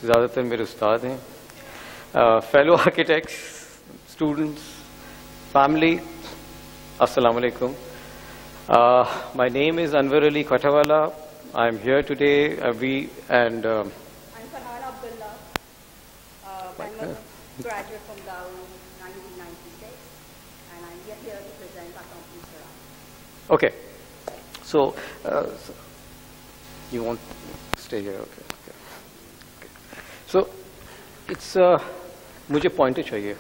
ज़्यादातर मेरे उस्ताद हैं. Fellow architects, students, family, Assalamu alaikum. My name is Anwar Quettawala. I'm here today. I'm Farhana Abdulla. I'm a graduate from Dawood in 1996, and I'm here to present our company Sarang. Okay. So, you want to stay here? Okay. So, it's मुझे pointer चाहिए.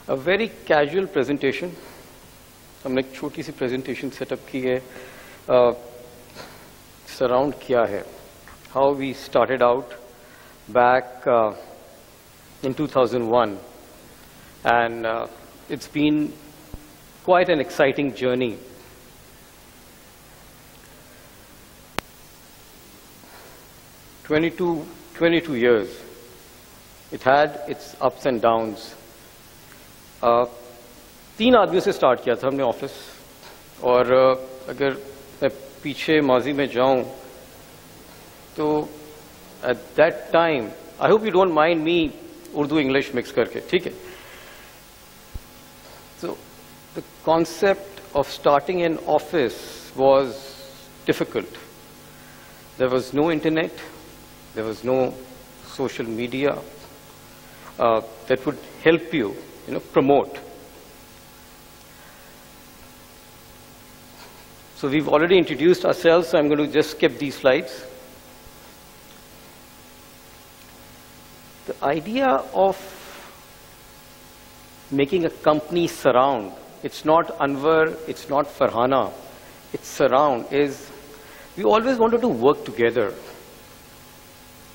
A very casual presentation. हमने एक छोटी सी presentation setup की है. Surround क्या है? How we started out back in 2001, and it's been quite an exciting journey. Twenty-two years. It had its ups and downs. 3 आदमियों से स्टार्ट किया था हमने ऑफिस, और अगर मैं पीछे माजी में जाऊं तो at that time, I hope you don't mind me Urdu English mix करके, ठीक है? So the concept of starting an office was difficult. There was no internet, there was no social media that would help you, promote. So we've already introduced ourselves, so I'm going to just skip these slides. The idea of making a company surround, it's not Anwar, it's not Farhana, it's surround, is we always wanted to work together.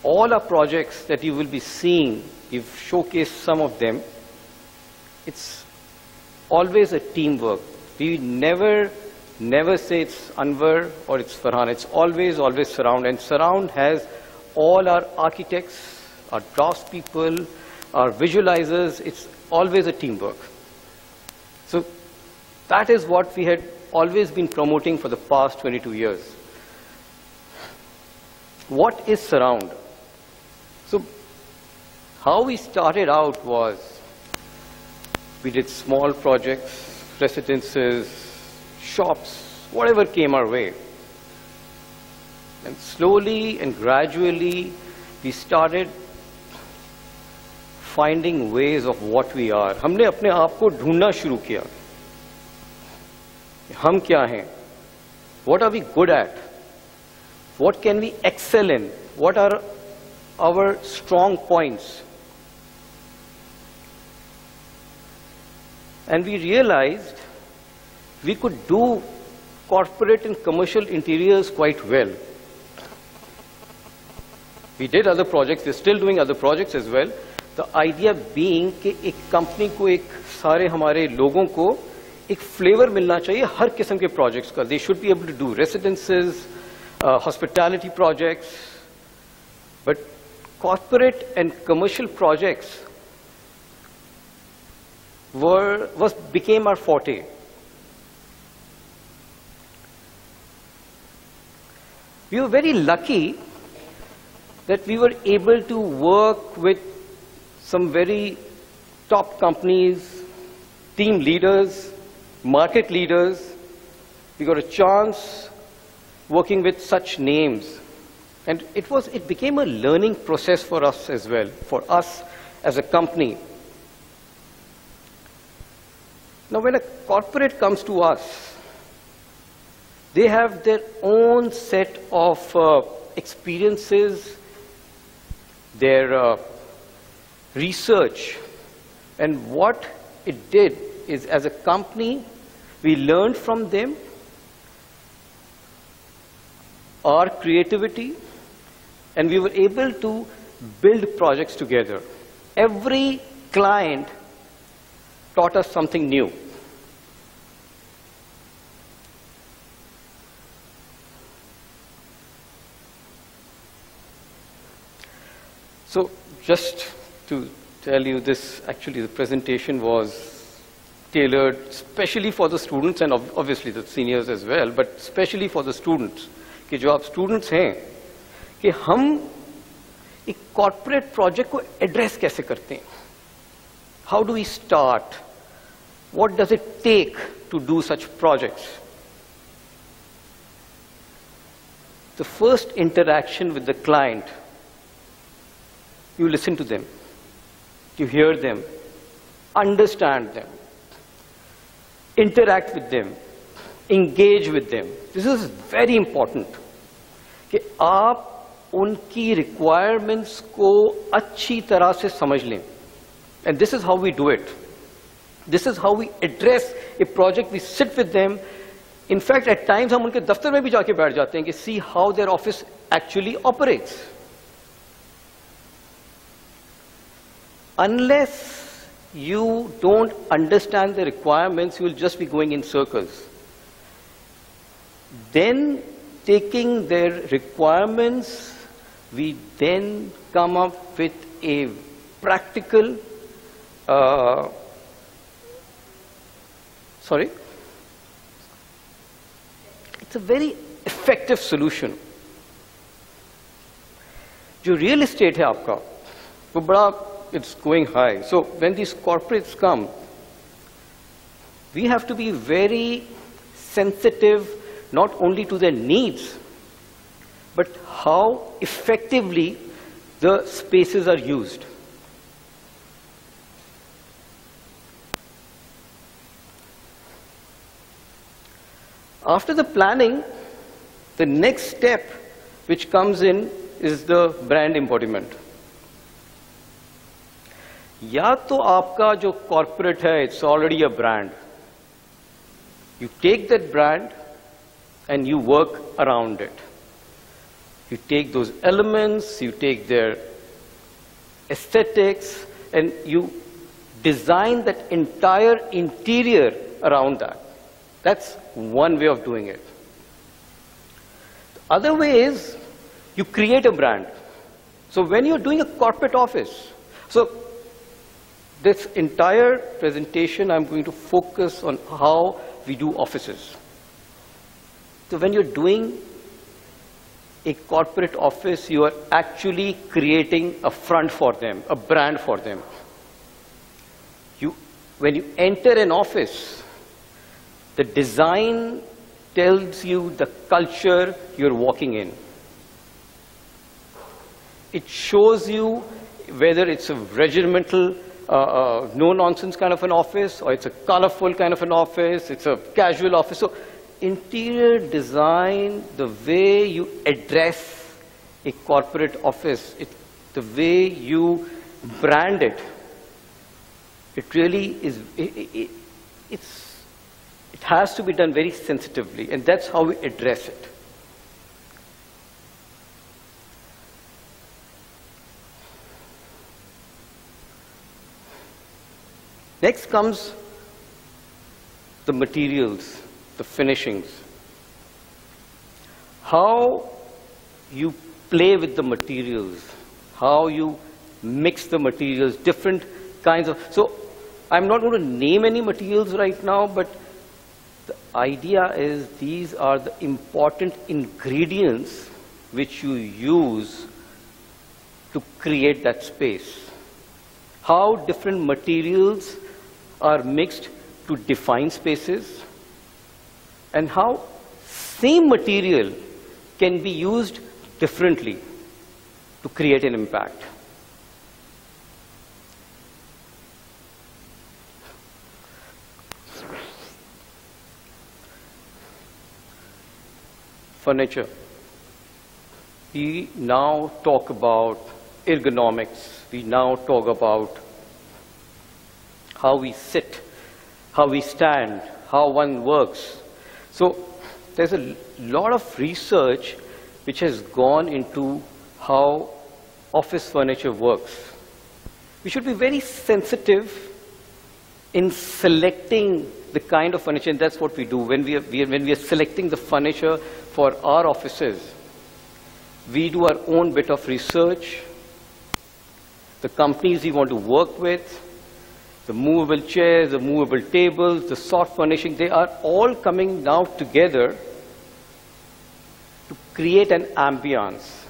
All our projects that you will be seeing, we've showcased some of them. It's always a teamwork. We never say it's Anwar or it's Farhana. It's always Surround. And Surround has all our architects, our draftspeople, our visualizers. It's always a teamwork. So that is what we had always been promoting for the past 22 years. What is Surround? So how we started out was, we did small projects, residences, shops, whatever came our way. And slowly and gradually, we started finding ways of what we are. हमने अपने आप को ढूंढना शुरू किया. हम क्या हैं? What are we good at? What can we excel in? What are our strong points? And we realized we could do corporate and commercial interiors quite well. We did other projects, we're still doing other projects as well. The idea being कि एक company को, एक सारे हमारे लोगों को एक flavor मिलना चाहिए हर किस्म के projects का. They should be able to do residences, hospitality projects, but corporate and commercial projects became our forte. We were very lucky that we were able to work with some very top companies, team leaders, market leaders. We got a chance working with such names. And it became a learning process for us as well, for us as a company. Now, when a corporate comes to us, they have their own set of experiences, their research. And what it did is, as a company, we learned from them our creativity, and we were able to build projects together. Every client taught us something new. So just to tell you this, actually the presentation was tailored especially for the students and obviously the seniors as well, but especially for the students. कि जो आप students हैं, कि हम एक corporate project को address कैसे करते हैं? How do we start? What does it take to do such projects? The first interaction with the client, you listen to them, you hear them, understand them, interact with them, engage with them. This is very important कि आप उनकी requirements को अच्छी तरह से समझ लें. And this is how we do it. This is how we address a project. We sit with them. In fact, at times हम उनके दफ्तर में भी जाके बैठ जाते हैं कि see how their office actually operates. Unless you don't understand the requirements, you will just be going in circles. Then, taking their requirements, we then come up with a practical, it's a very effective solution. जो real estate है आपका, वो बड़ा, it's going high. So when these corporates come, we have to be very sensitive not only to their needs, but how effectively the spaces are used. After the planning, the next step which comes in is the brand embodiment. या तो आपका जो corporate है, it's already a brand. You take that brand and you work around it. You take those elements, you take their aesthetics, and you design that entire interior around that. That's one way of doing it. The other way is you create a brand. So when you're doing a corporate office, so this entire presentation I'm going to focus on how we do offices. So when you're doing a corporate office, you are actually creating a front for them, a brand for them. When you enter an office, the design tells you the culture you're walking in. It shows you whether it's a regimental, no-nonsense kind of an office, or it's a colorful kind of an office, it's a casual office. So interior design, the way you address a corporate office, the way you brand it, it really is, it has to be done very sensitively, and that's how we address it. Next comes the materials, the finishings. How you play with the materials, how you mix the materials, different kinds of. So I'm not going to name any materials right now, but the idea is these are the important ingredients which you use to create that space. How different materials are mixed to define spaces, and how same material can be used differently to create an impact. Furniture. We now talk about ergonomics. We now talk about how we sit, how we stand, how one works. So there's a lot of research which has gone into how office furniture works. We should be very sensitive in selecting the kind of furniture, and that's what we do when we are selecting the furniture for our offices. We do our own bit of research. the companies we want to work with, the movable chairs, the movable tables, the soft furnishing, they are all coming now together to create an ambience.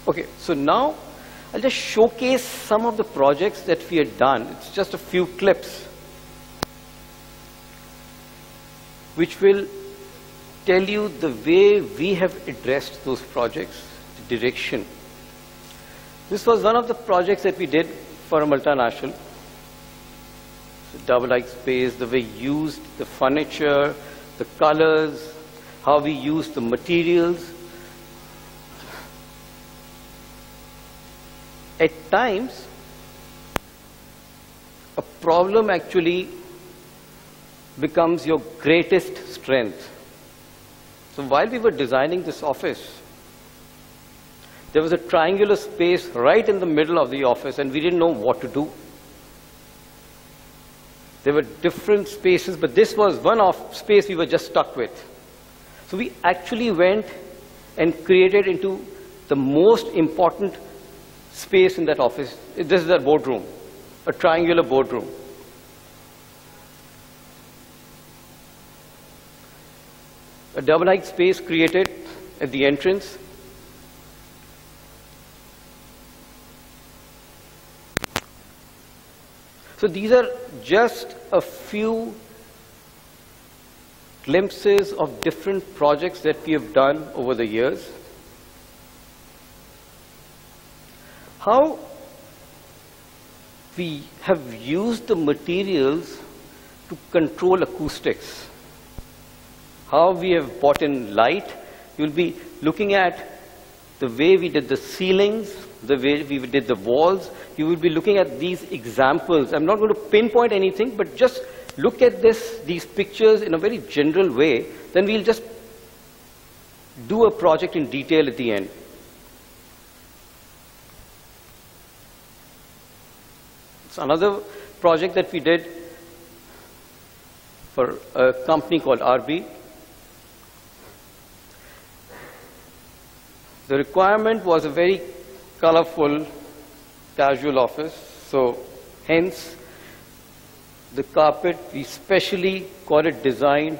Okay, so now I'll just showcase some of the projects that we had done. It's just a few clips which will tell you the way we have addressed those projects, the direction. This was one of the projects that we did for a multinational. The double-like space, the way we used the furniture, the colors, how we used the materials. At times, a problem actually becomes your greatest strength. So while we were designing this office, there was a triangular space right in the middle of the office, and we didn't know what to do. There were different spaces, but this was one space we were just stuck with. So we actually went and created into the most important space in that office. This is our boardroom, a triangular boardroom. A double-height space created at the entrance. So these are just a few glimpses of different projects that we have done over the years. How we have used the materials to control acoustics. How we have brought in light. You'll be looking at the way we did the ceilings, the way we did the walls. You will be looking at these examples. I'm not going to pinpoint anything, but just look at these pictures in a very general way. Then we'll just do a project in detail at the end. It's another project that we did for a company called RB. The requirement was a very colorful, casual office. So hence, the carpet, we specially got it designed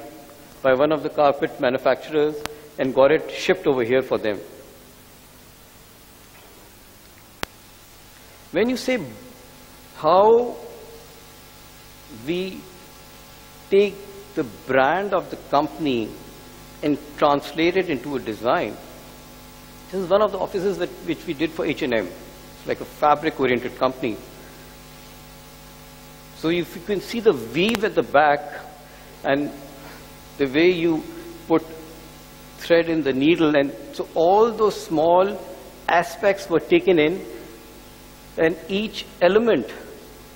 by one of the carpet manufacturers and got it shipped over here for them. When you say how we take the brand of the company and translate it into a design, this is one of the offices which we did for H&M. It's like a fabric-oriented company. So if you can see the weave at the back and the way you put thread in the needle, and so all those small aspects were taken in, and each element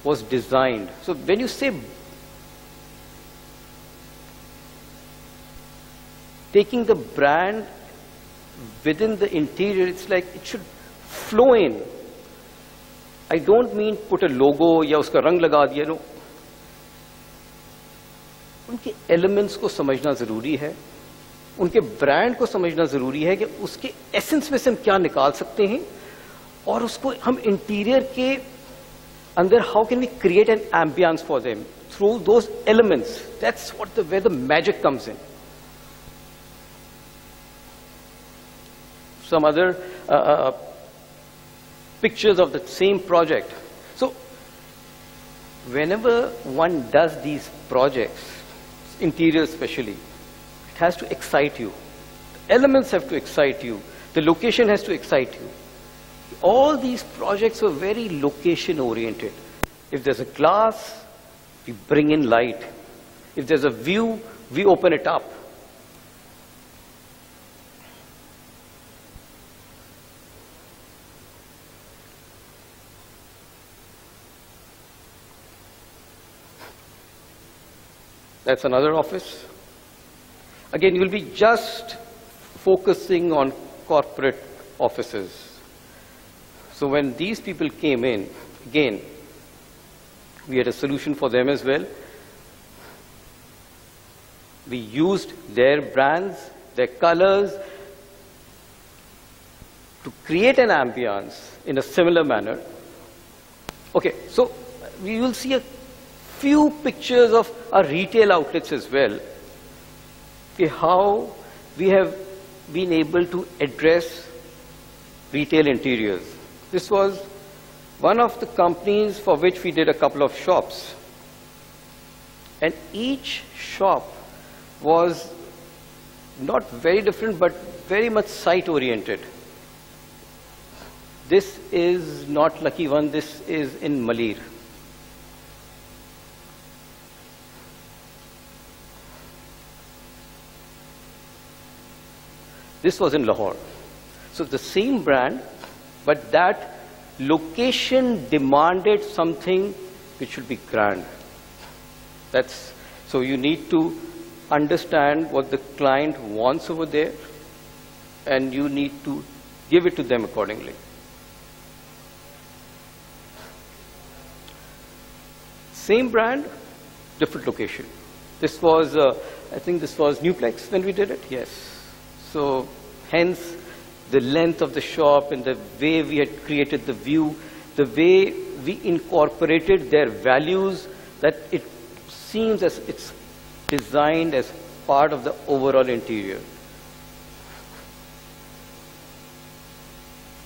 was designed. So when you say taking the brand within the interior, it's like it should flow in. I don't mean put a logo या उसका रंग लगा दिया, no. उनके elements को समझना जरूरी है, उनके brand को समझना जरूरी है कि उसके essence में से हम क्या निकाल सकते हैं और उसको हम interior के अंदर how can we create an ambience for them through those elements. That's where the magic comes in. Some other pictures of the same project. So whenever one does these projects, interior especially, it has to excite you. The elements have to excite you. The location has to excite you. All these projects are very location oriented. If there's a glass, we bring in light. If there's a view, we open it up. That's another office. Again, you'll be just focusing on corporate offices. So when these people came in, again, we had a solution for them as well. We used their brands, their colors, to create an ambience in a similar manner. Okay, so we will see a few pictures of our retail outlets as well. Okay, how we have been able to address retail interiors. This was one of the companies for which we did a couple of shops. And each shop was not very different, but very much site-oriented. This is not Lucky One, this is in Malir. This was in Lahore. So the same brand, but that location demanded something which should be grand. So you need to understand what the client wants over there, and you need to give it to them accordingly. Same brand, different location. This was, I think this was Newplex when we did it, yes. So hence the length of the shop and the way we had created the view, the way we incorporated their values, that it seems as it's designed as part of the overall interior.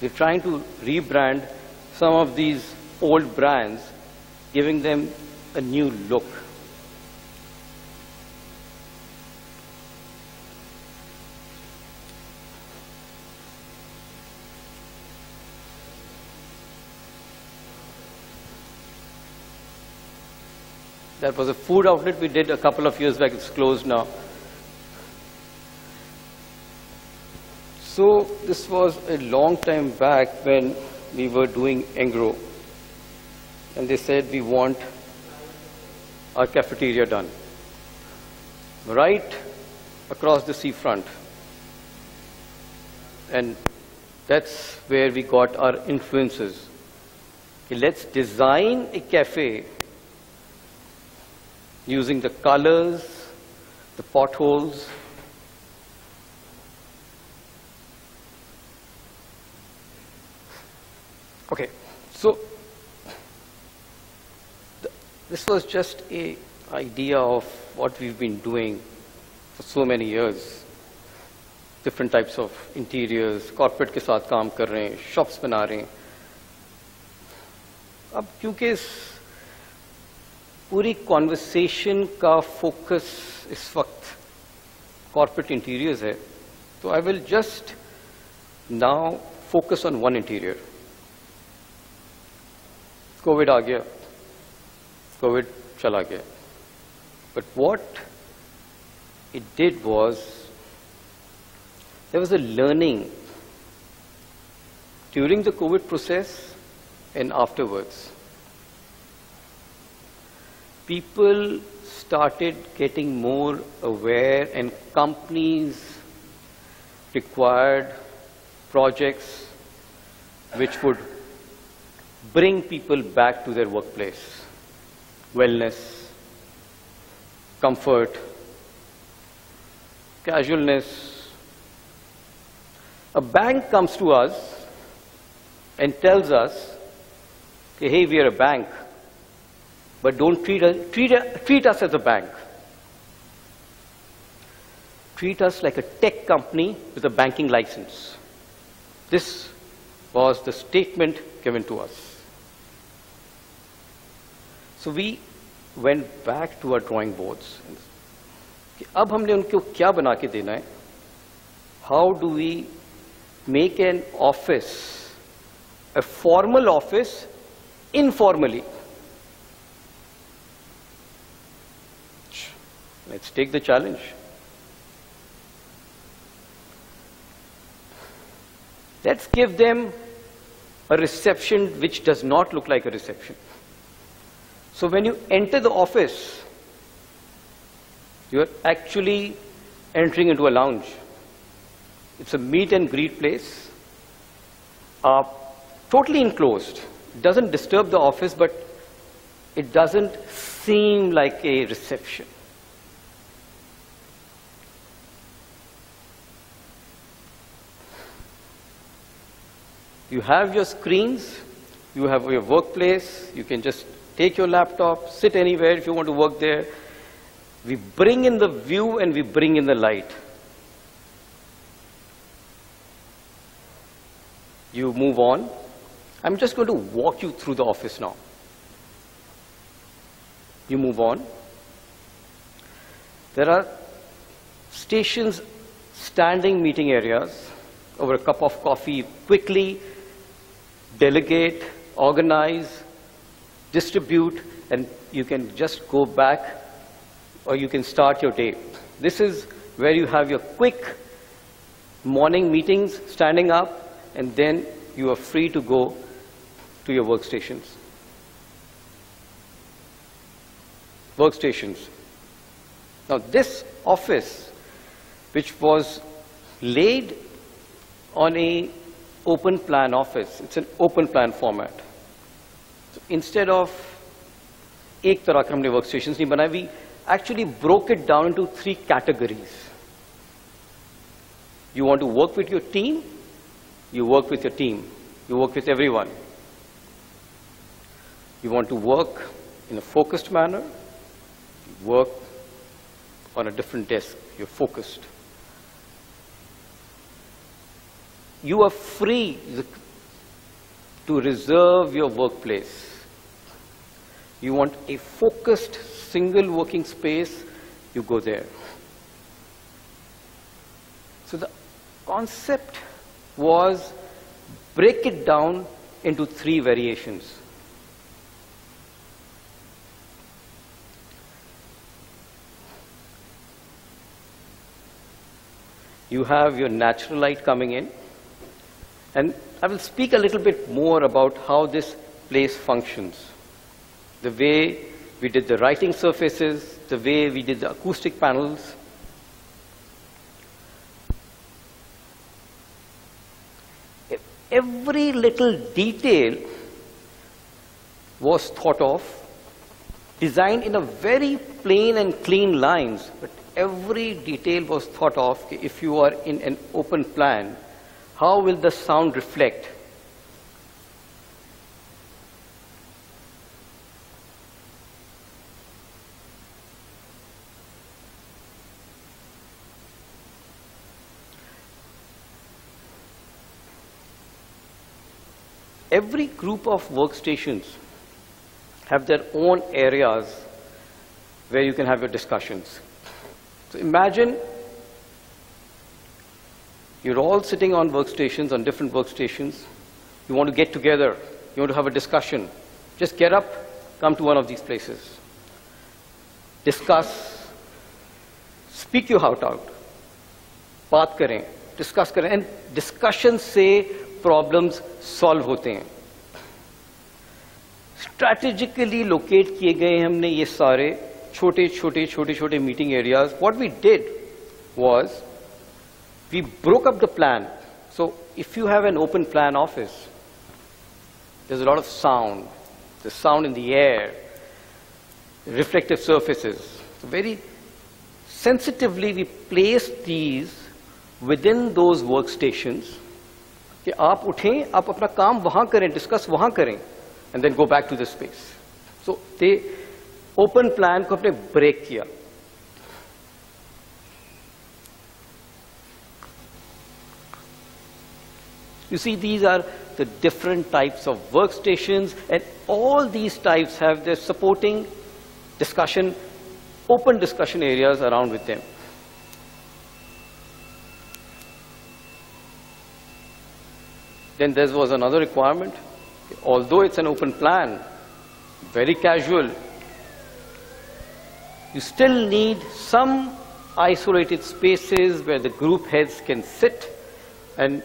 We're trying to rebrand some of these old brands, giving them a new look. That was a food outlet we did a couple of years back. It's closed now. So this was a long time back when we were doing Engro. And they said, we want our cafeteria done right across the seafront. And that's where we got our influences. Okay, let's design a cafe using the colors, the potholes. Okay, so this was just an idea of what we've been doing for so many years. Different types of interiors, corporate के साथ काम कर रहे हैं, shops बना रहे हैं. अब क्योंकि इस पूरी conversation का focus इस वक्त corporate interiors है, तो I will just now focus on one interior. COVID आ गया, COVID chala gaya. But what it did was, there was a learning during the COVID process and afterwards. People started getting more aware, and companies required projects which would bring people back to their workplace. Wellness, comfort, casualness. A bank comes to us and tells us, hey, we are a bank, but don't treat us as a bank. Treat us like a tech company with a banking license. This was the statement given to us. So we went back to our drawing boards. अब हमने उनको क्या बना के देना है? How do we make an office, a formal office, informally? Let's take the challenge. Let's give them a reception which does not look like a reception. So when you enter the office, you are actually entering into a lounge. It's a meet and greet place, totally enclosed. It doesn't disturb the office, but it doesn't seem like a reception. You have your screens, you have your workplace, you can just take your laptop, sit anywhere if you want to work there. We bring in the view and we bring in the light. You move on. I'm just going to walk you through the office now. You move on. There are stations, standing meeting areas. Over a cup of coffee, quickly delegate, organize, distribute, and you can just go back or you can start your day. This is where you have your quick morning meetings, standing up, and then you are free to go to your workstations. Workstations. Now this office, which was laid on a open plan office, it's an open plan format. So instead of एक तरह के हमने workstations नहीं बनाए, we actually broke it down into 3 categories. You want to work with your team, you work with your team, you work with everyone. You want to work in a focused manner, you work on a different desk, you're focused. You are free to reserve your workplace. You want a focused, single working space, you go there. So the concept was break it down into 3 variations. You have your natural light coming in. And I will speak a little bit more about how this place functions. The way we did the writing surfaces, the way we did the acoustic panels. Every little detail was thought of, designed in a very plain and clean lines, but every detail was thought of. If you are in an open plan, how will the sound reflect? Every group of workstations have their own areas where you can have your discussions. So imagine you're all sitting on workstations, on different workstations. You want to get together. You want to have a discussion. Just get up, come to one of these places. Discuss. Speak your heart out. बात करें, discuss करें. And discussion से problems solve होते हैं. Strategically locate किए गए हमने ये सारे छोटे meeting areas. What we did was we broke up the plan. So if you have an open plan office, there's a lot of sound. There's sound in the air, reflective surfaces. So very sensitively we placed these within those workstations. कि आप उठें, आप अपना काम वहाँ करें, discuss वहाँ करें, and then go back to the space. So they open plan को अपने break किया. You see, these are the different types of workstations, and all these types have their supporting discussion, open discussion areas around with them. Then there was another requirement. Although it's an open plan, very casual, you still need some isolated spaces where the group heads can sit and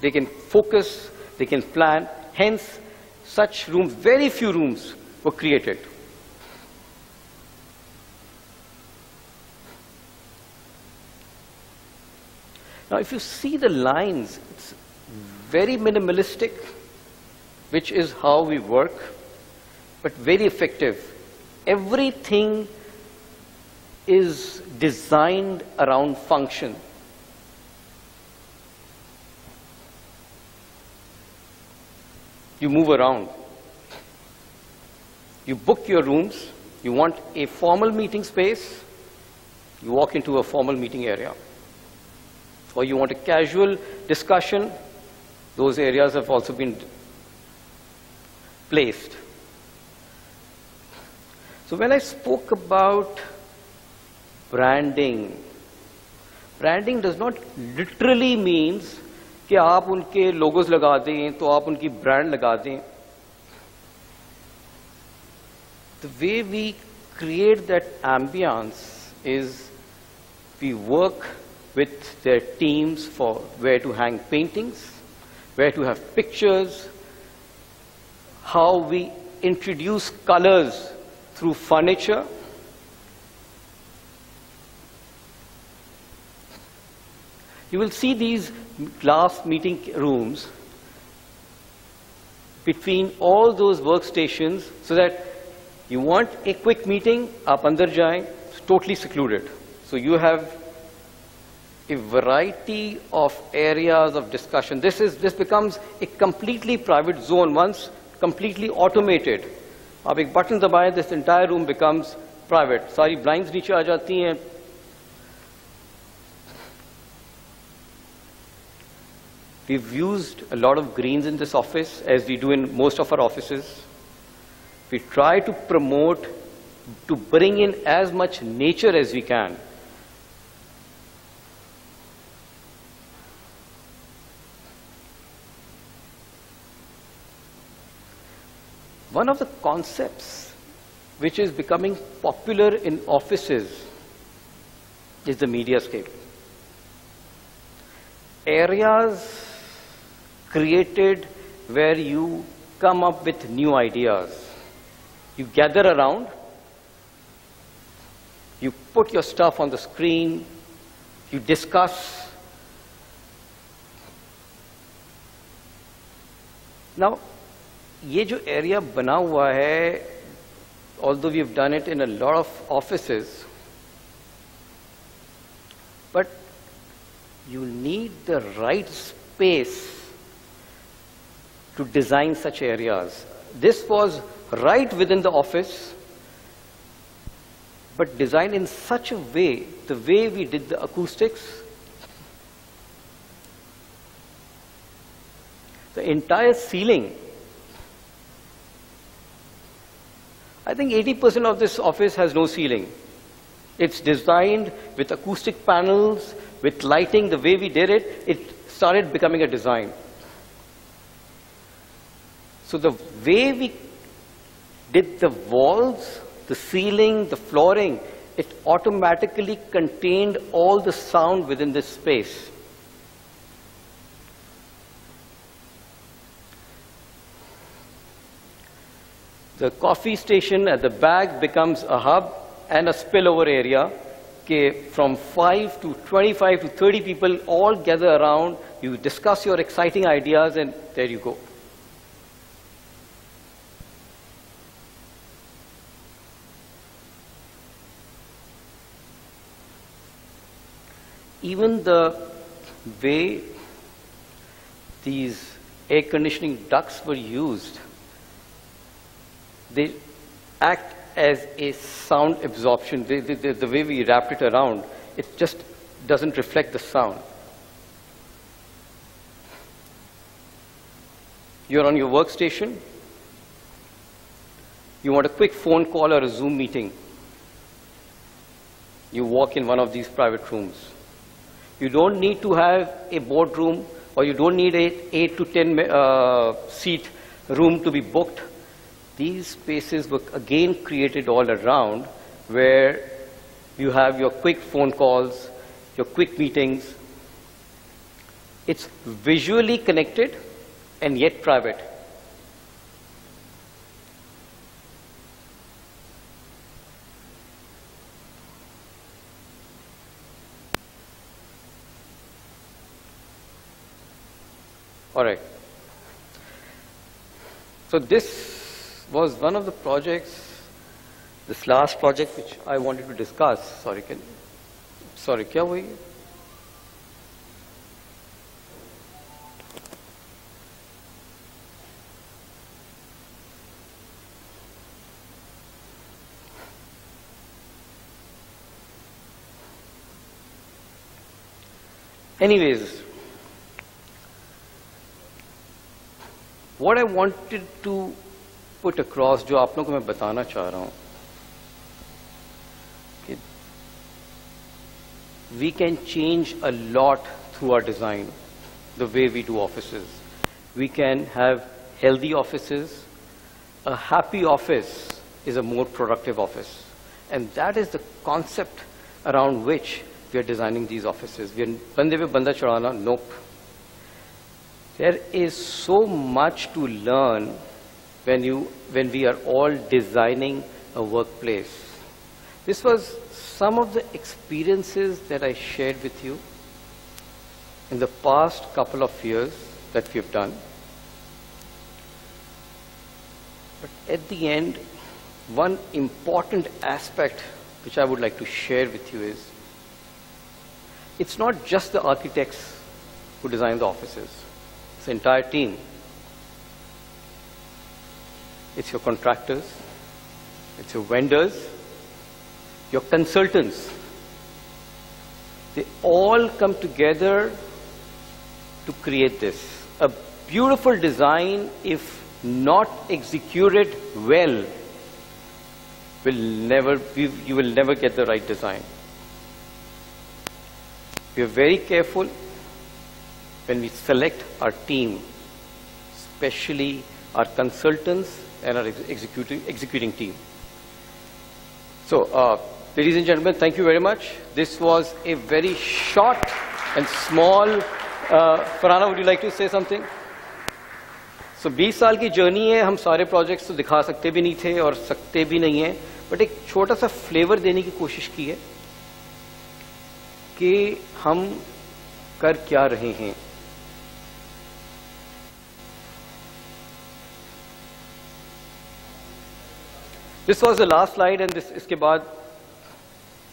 they can focus, they can plan. Hence, such rooms, very few rooms were created. Now, if you see the lines, it's very minimalistic, which is how we work, but very effective. Everything is designed around function. You move around. You book your rooms. You want a formal meeting space, you walk into a formal meeting area. Or you want a casual discussion, those areas have also been placed. So when I spoke about branding, branding does not literally means कि आप उनके logos लगा दें, तो आप उनकी brand लगा दें. The way we create that ambience is we work with their teams for where to hang paintings, where to have pictures, how we introduce colors through furniture. You will see these glass meeting rooms between all those workstations so that you want a quick meeting, aap andar jaएं, it's totally secluded. So you have a variety of areas of discussion. This becomes a completely private zone once completely automated. आप एक button दबाएं, this entire room becomes private. सारी blinds नीचे आ जाती हैं. We've used a lot of greens in this office, as we do in most of our offices. We try to promote, to bring in as much nature as we can. One of the concepts which is becoming popular in offices is the mediascape. Areas created where you come up with new ideas. You gather around, you put your stuff on the screen, you discuss. Now, ये जो area बना हुआ है, although we've done it in a lot of offices, but you need the right space to design such areas. This was right within the office, but designed in such a way, the way we did the acoustics, the entire ceiling. I think 80% of this office has no ceiling. It's designed with acoustic panels, with lighting. The way we did it, it started becoming a design. So the way we did the walls, the ceiling, the flooring, it automatically contained all the sound within this space. The coffee station at the back becomes a hub and a spillover area. From 5 to 25 to 30 people all gather around, you discuss your exciting ideas, and there you go. Even the way these air conditioning ducts were used, they act as a sound absorption. The way we wrapped it around, it just doesn't reflect the sound. You're on your workstation, you want a quick phone call or a Zoom meeting. You walk in one of these private rooms. You don't need to have a boardroom, or you don't need an 8 to 10 seat room to be booked. These spaces were again created all around, where you have your quick phone calls, your quick meetings. It's visually connected and yet private. All right. So this was one of the projects, this last project which I wanted to discuss. Sorry, क्या हुई? Anyways, what I wanted to put across, जो आप लोगों को मैं बताना चाह रहा हूँ, कि we can change a lot through our design, the way we do offices. We can have healthy offices. A happy office is a more productive office. And that is the concept around which we are designing these offices. We are bande pe banda chadana, nope. There is so much to learn when we are all designing a workplace. This was some of the experiences that I shared with you in the past couple of years that we have done. But at the end, one important aspect which I would like to share with you is, it's not just the architects who design the offices. It's the entire team. It's your contractors, it's your vendors, your consultants. They all come together to create this. A beautiful design, if not executed well, you will never get the right design. We are very careful when we select our team, especially our consultants and our executing team. So, ladies and gentlemen, thank you very much. This was a very short and small. Farhana, would you like to say something? So 20 साल की journey है, हम सारे projects तो दिखा सकते भी नहीं थे और सकते भी नहीं हैं, बट एक छोटा सा फ्लेवर देने की कोशिश की है कि हम कर क्या रहे हैं. This was the last slide, and इसके बाद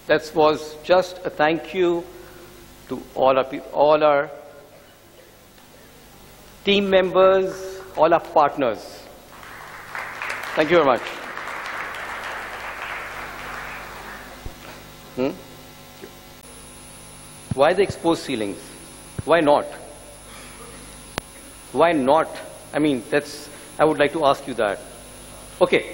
that was just a thank you to all our team members, all our partners. Thank you very much. Why the exposed ceilings? Why not? Why not? I mean, I would like to ask you that. Okay.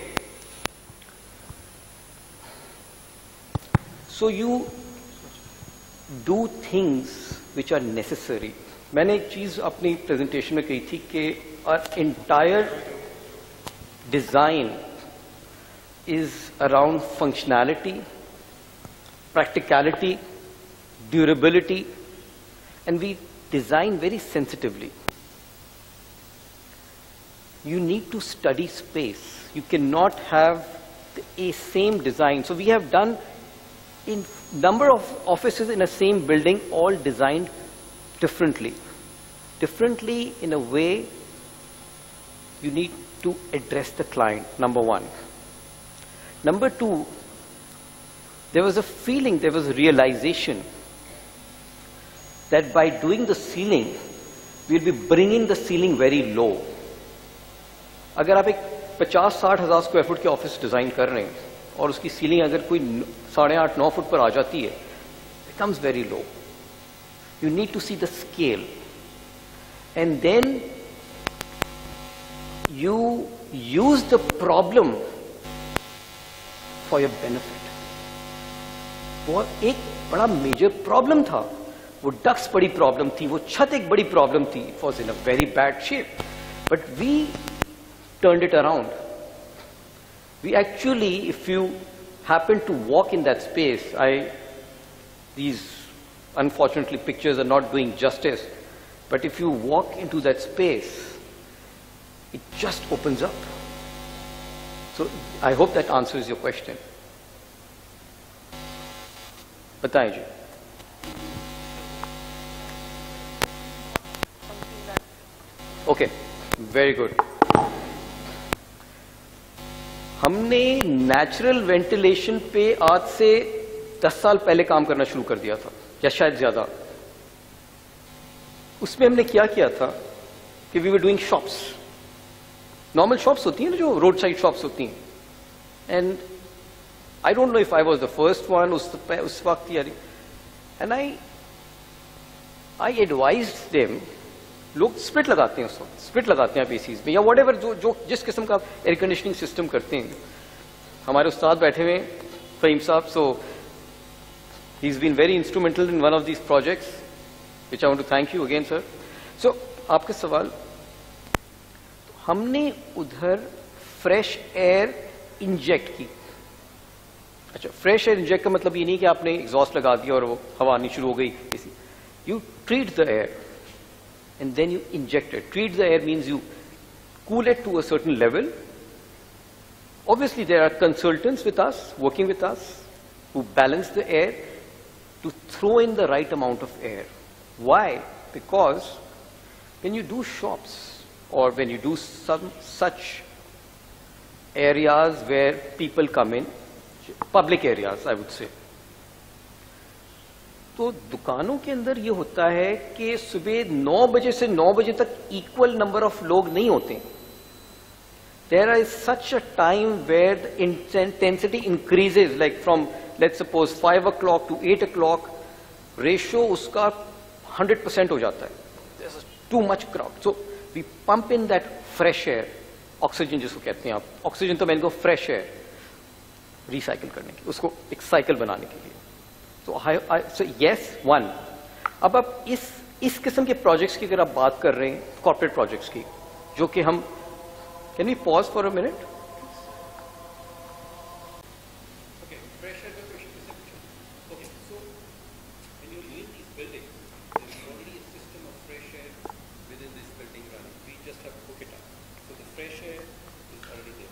So you do things which are necessary. मैंने एक चीज अपनी presentation में कही थी कि our entire design is around functionality, practicality, durability, and we design very sensitively. You need to study space. You cannot have a same design. So we have done in number of offices in a same building, all designed differently. Differently in a way you need to address the client, number one. Number two, there was a feeling, there was a realization that by doing the ceiling, we'll be bringing the ceiling very low. अगर आप एक 50-60 हज़ार square foot के office design कर रहे हैं और उसकी सीलिंग अगर कोई 8.5-9 फुट पर आ जाती है, it becomes very low. You need to see the scale, and then you use the problem for your benefit. वो एक बड़ा मेजर प्रॉब्लम था, वो डक्स बड़ी प्रॉब्लम थी, वो छत एक बड़ी प्रॉब्लम थी. It was in a very bad shape, but we turned it around. We actually, if you happen to walk in that space, these unfortunately pictures are not doing justice, but if you walk into that space, it just opens up. So I hope that answers your question. बताएं जी. Okay, very good. हमने natural ventilation पे आज से 10 साल पहले काम करना शुरू कर दिया था, या शायद ज्यादा. उसमें हमने क्या किया था कि we were doing shops. Normal shops होती हैं ना, जो रोड साइड शॉप्स होती हैं. And I don't know if I was the first one उस वक्त यार, एंड I advised them, लोग स्प्लिट लगाते हैं उस वक्त, स्प्लिट लगाते हैं आप एसीज में या वट एवर जो जिस किस्म का एयर कंडीशनिंग सिस्टम करते हैं. हमारे उस्ताद बैठे हुए Fahim sahab, so he is been very instrumental in one of these projects which I want to thank you again sir. So आपका सवाल, हमने उधर फ्रेश एयर इंजेक्ट की. अच्छा, फ्रेश एयर इंजेक्ट का मतलब ये नहीं कि आपने एग्जॉस्ट लगा दिया और वो हवा आनी शुरू हो गई. You treat the air and then you inject it. Treat the air means you cool it to a certain level. Obviously, there are consultants with us, working with us, who balance the air to throw in the right amount of air. Why? Because when you do shops or when you do some such areas where people come in, public areas, I would say, तो दुकानों के अंदर ये होता है कि सुबह 9 बजे से 9 बजे तक इक्वल नंबर ऑफ लोग नहीं होते. There is such a time where the intensity increases, like from let's suppose 5 o'clock to 8 o'clock, ratio उसका 100% हो जाता है. Too much crowd, so we pump in that fresh air, oxygen जिसको कहते हैं आप. ऑक्सीजन तो मैंने को फ्रेश एयर रिसाइकिल करने की, उसको एक साइकिल बनाने के लिए. So yes, one. अब आप इस किस्म के प्रोजेक्ट्स की अगर आप बात कर रहे हैं, कॉर्पोरेट प्रोजेक्ट्स की, जो कि हम, can we pause for a minute? Okay, fresh air का question कैसे पूछा? Okay, so when you leave these buildings, there is already a system of fresh air within this building running. We just have to hook it up. So the fresh air is already there.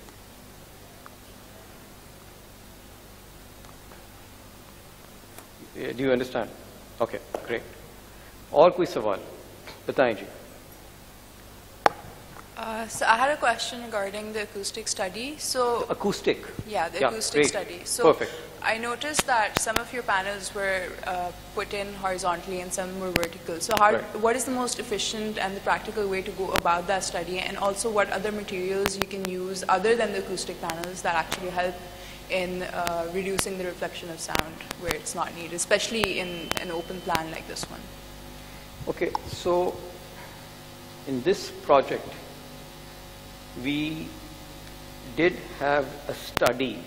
Do you understand? Okay, great. और कोई सवाल बताएं जी. So I had a question regarding the acoustic study. So the acoustic. Yeah, the acoustic great. study. So perfect. I noticed that some of your panels were put in horizontally and some were vertical. So Right. what is the most efficient and the practical way to go about that study? And also what other materials you can use other than the acoustic panels that actually help in reducing the reflection of sound where it's not needed, especially in an open plan like this one? Okay, so in this project, we did have a study.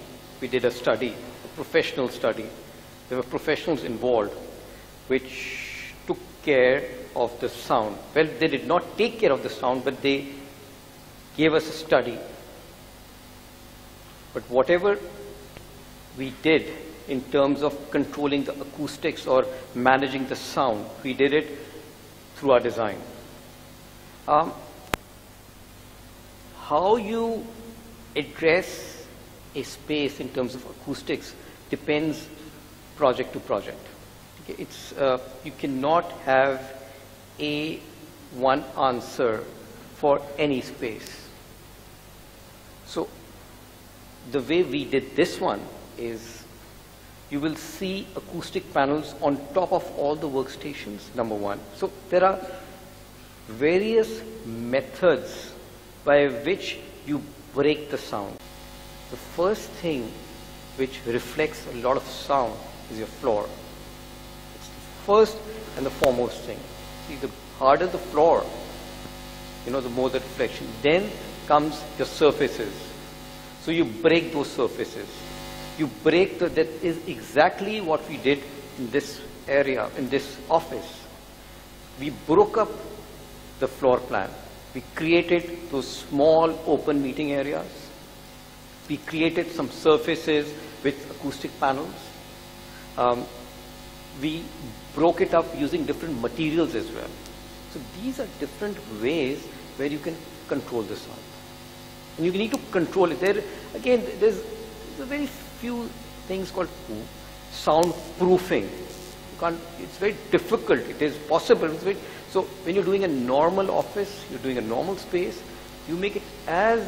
We did a study, a professional study. There were professionals involved which took care of the sound. Well, they did not take care of the sound, but they gave us a study. But whatever we did in terms of controlling the acoustics or managing the sound, we did it through our design. How you address a space in terms of acoustics depends project to project. Okay, it's, you cannot have one answer for any space. So the way we did this one is, you will see acoustic panels on top of all the workstations, number one. So there are various methods by which you break the sound. The first thing which reflects a lot of sound is your floor. It's the first and the foremost thing. See, the harder the floor, the more the reflection. Then comes your surfaces. So you break those surfaces. You break that is exactly what we did in this area, in this office. We broke up the floor plan. We created those small open meeting areas. We created some surfaces with acoustic panels. We broke it up using different materials as well. So these are different ways where you can control the sound. And you need to control it. There, again, there's a very few things called soundproofing. It's very difficult. It is possible. So when you're doing a normal office, you're doing a normal space, you make it as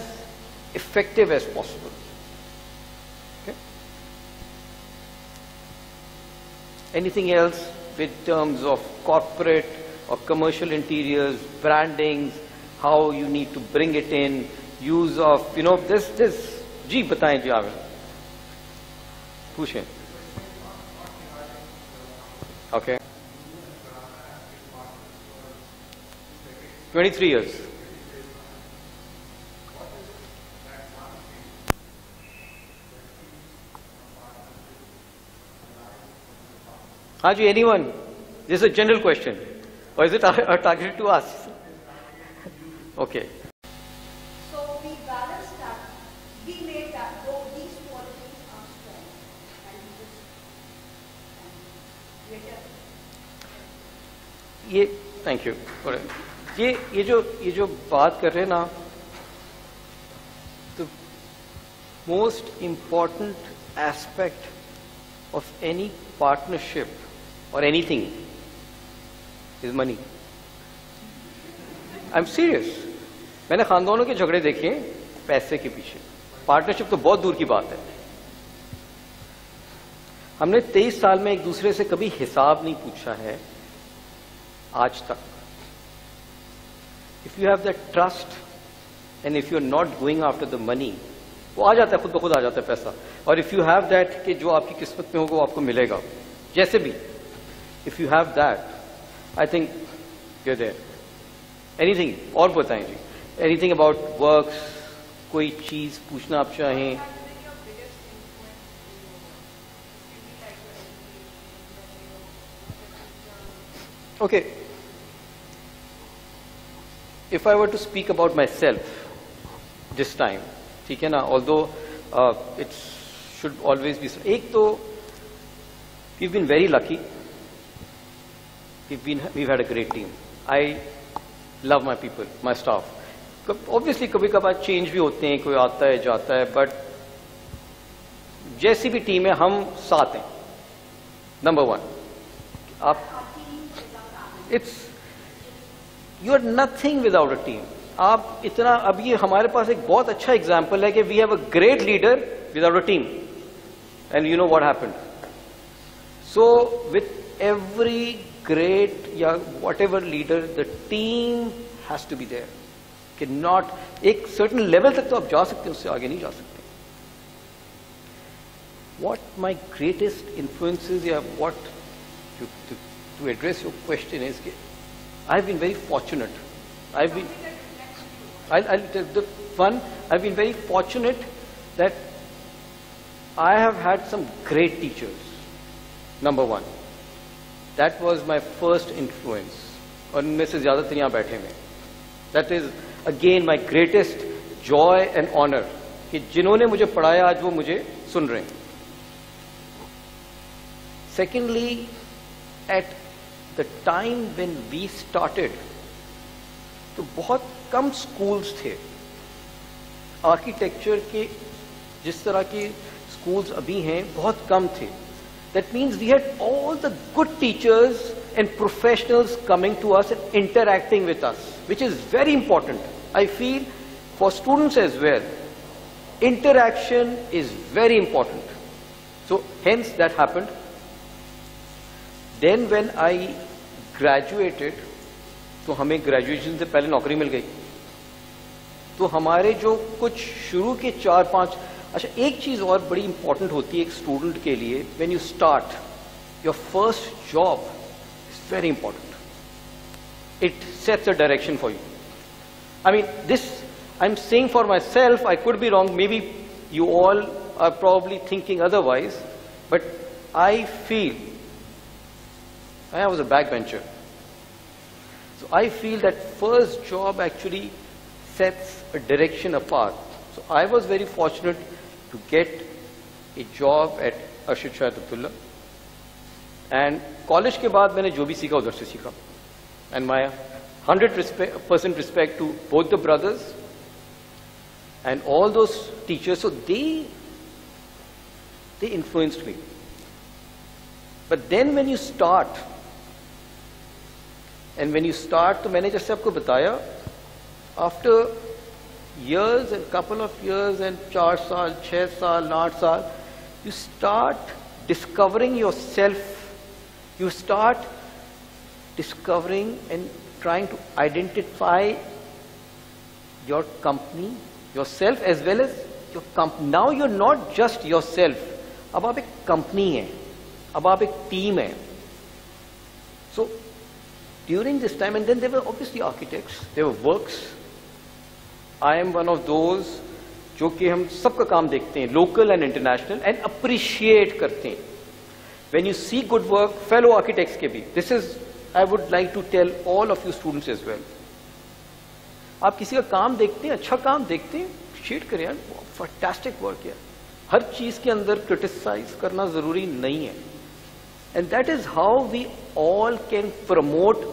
effective as possible. Okay? Anything else in terms of corporate or commercial interiors, brandings, how you need to bring it in, use of, this. जी बताएं जी आप. पूछें. Okay. 23 years. Haji, anyone? This is a general question. Or is it targeted to us? Okay. So we balanced that. We made that, though these qualities are strong. And we just ये thank you. ये जो बात कर रहे हैं ना, the most important aspect of any partnership or anything is money. I'm serious. मैंने खानदानों के झगड़े देखे हैं पैसे के पीछे। पार्टनरशिप तो बहुत दूर की बात है। हमने 23 साल में एक दूसरे से कभी हिसाब नहीं पूछा है आज तक। If you have that trust and if you're not going after the money, वो आ जाता है, खुद ब खुद आ जाता है पैसा। और if you have that कि जो आपकी किस्मत में होगा वो आपको मिलेगा, जैसे भी। If you have that, I think you're there. Anything और बताएं जी। Anything about works, कोई चीज पूछना आप चाहें? Okay. If I were to speak about myself this time, ठीक है ना, although it should always be, एक तो we've been very lucky. We've had a great team. I love my people, my staff. Obviously कभी कभार change भी होते हैं, कोई आता है जाता है, but जैसी भी टीम है हम साथ हैं। नंबर वन, आप you are nothing without a team. आप इतना, अब ये हमारे पास एक बहुत अच्छा एग्जाम्पल है कि we have a great leader without a team, and you know what happened. So with every great या whatever leader, the team has to be there. कि नॉट, एक सर्टन लेवल तक तो आप जा सकते हैं, उससे आगे नहीं जा सकते। वॉट माई ग्रेटेस्ट इन्फ्लुएंसेस या what to address your question is, I've been very fortunate. I've been very fortunate that I have had some great teachers. Number one, that was my first influence. और उनमें से ज़्यादातर यहाँ बैठे हैं। That is again my greatest joy and honor कि जिन्होंने मुझे पढ़ाया आज वो मुझे सुन रहे हैं। Secondly, at the time when we started, तो बहुत कम स्कूल्स थे आर्किटेक्चर के, जिस तरह के स्कूल्स अभी हैं बहुत कम थे। That means we had all the good teachers and professionals coming to us and interacting with us, which is very important. I feel for students as well, interaction is very important. So hence that happened. Then when I graduated, तो हमें graduation से पहले नौकरी मिल गई। तो हमारे जो कुछ शुरू के 4-5, अच्छा एक चीज और बड़ी इंपॉर्टेंट होती है एक स्टूडेंट के लिए, when you start your first job is very important. It sets a direction for you. I mean this I am saying for myself, I could be wrong, maybe you all are probably thinking otherwise, but I feel I was a backbencher. So I feel that first job actually sets a direction apart. So I was very fortunate to get a job at Abdullah. And college के बाद मैंने जो भी सीखा उधर से सीखा. And my 100% respect to both the brothers and all those teachers. So they influenced me. But then when you start, and when you start, तो मैंने जैसे आपको बताया, after years and couple of years and 4 साल, 6 साल, 8 साल, you start discovering yourself. You start discovering and trying to identify your company, yourself as well as your company. Now you're not just yourself. अब आप एक company हैं, अब आप एक team हैं. So during this time, and then there were obviously architects, there were works. I am one of those जो कि हम सबका काम देखते हैं, local and international, and appreciate करते हैं. When you see good work, fellow architects के भी, this is, I would like to tell all of you students as well. आप किसी का काम देखते हैं, अच्छा काम देखते हैं, appreciate करें यार, fantastic work है. हर चीज के अंदर criticize करना जरूरी नहीं है. And that is how we all can promote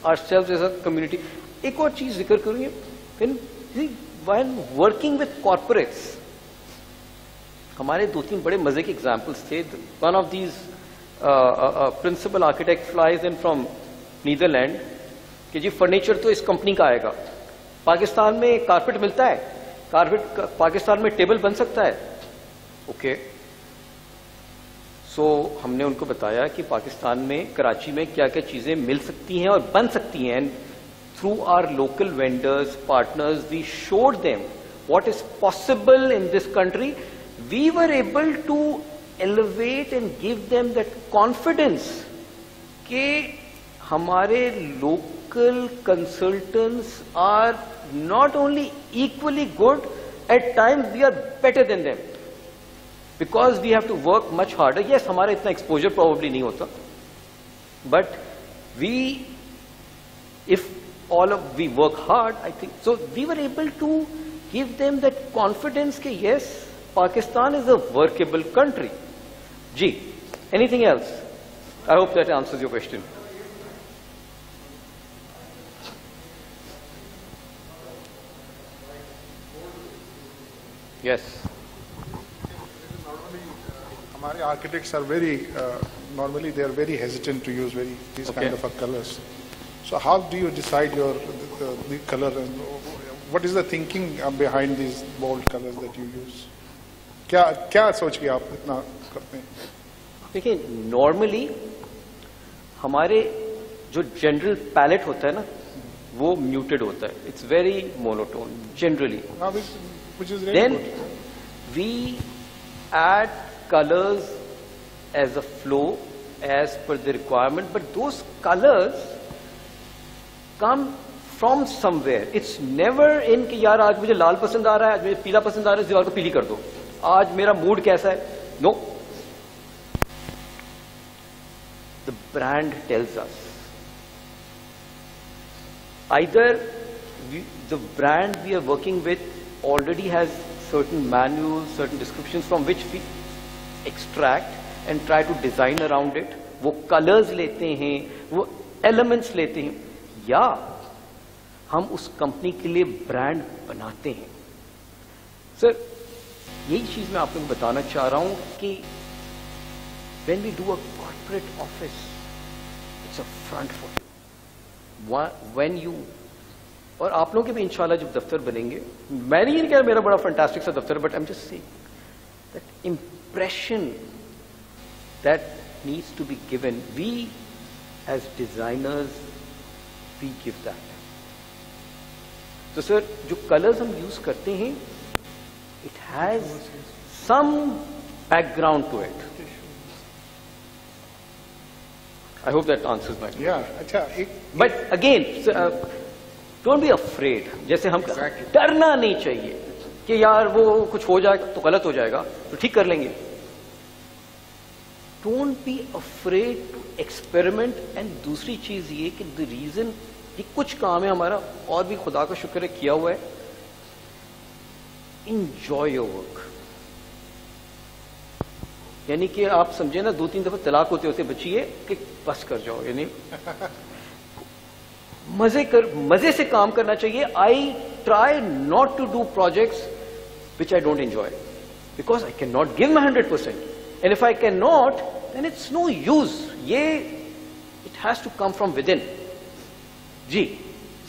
ourselves as a community. एक और चीज जिक्र करूंगी, when working with corporates, हमारे 2-3 बड़े मजे के examples थे. One of these principal architect flies in from Netherlands कि जी फर्नीचर तो इस कंपनी का आएगा. पाकिस्तान में कारपेट मिलता है, कारपेट पाकिस्तान में टेबल बन सकता है. ओके, सो हमने उनको बताया कि पाकिस्तान में कराची में क्या क्या चीजें मिल सकती हैं और बन सकती हैं. And through our local vendors, partners, we showed them what is possible in this country. We were able to elevate and give them that confidence कि हमारे local consultants are not only equally good, at times we are better than them. Because we have to work much harder. Yes, हमारा इतना exposure probably नहीं होता. But if we work hard, I think. So we were able to give them that confidence that yes, Pakistan is a workable country. Ji, anything else? I hope that answers your question. Yes. Normally, architects are normally they are very hesitant to use these kind of colors. So how do you decide the color and what is the thinking behind these bold colors that you use? क्या सोच के आप इतना करते हैं? देखिए, normally हमारे जो general palette होता है ना, वो muted होता है. It's very monotone generally. Which is really Then good. we add colors as a flow as per the requirement, but those colors come from somewhere. It's never in कि यार आज मुझे लाल पसंद आ रहा है, आज मुझे पीला पसंद आ रहा है, इस दीवार को पीली कर दो. आज मेरा मूड कैसा है? No. The brand tells us. Either the brand we are working with already has certain manuals, certain descriptions from which we extract and try to design around it. वो colors लेते हैं, वो elements लेते हैं, या हम उस कंपनी के लिए ब्रांड बनाते हैं. सर, यही चीज मैं आपको बताना चाह रहा हूं कि when we do a corporate office, it's a front for you. When you, और आप लोगों के भी इंशाल्लाह जब दफ्तर बनेंगे, मैंने ये नहीं कहा मेरा बड़ा फैंटास्टिक सा दफ्तर, but I am just saying that impression that needs to be given. We as designers, we give that. So sir, जो colors हम use करते हैं, it has some background to it. I hope that answers my question. Yeah, अच्छा. But again, don't be afraid. जैसे हम डरना नहीं चाहिए कि यार वो कुछ हो जाएगा तो गलत हो जाएगा तो ठीक कर लेंगे. Don't be afraid to experiment. And दूसरी चीज ये कि the reason कि कुछ काम है हमारा और भी खुदा का शुक्र है किया हुआ है. Enjoy your work. यानी कि आप समझे ना, 2-3 दफा तलाक होते होते बचिए कि बस कर जाओ. यानी मजे से काम करना चाहिए. I try not to do projects which I don't enjoy because I cannot give my 100%. And if I cannot, then it's no use. It has to come from within. जी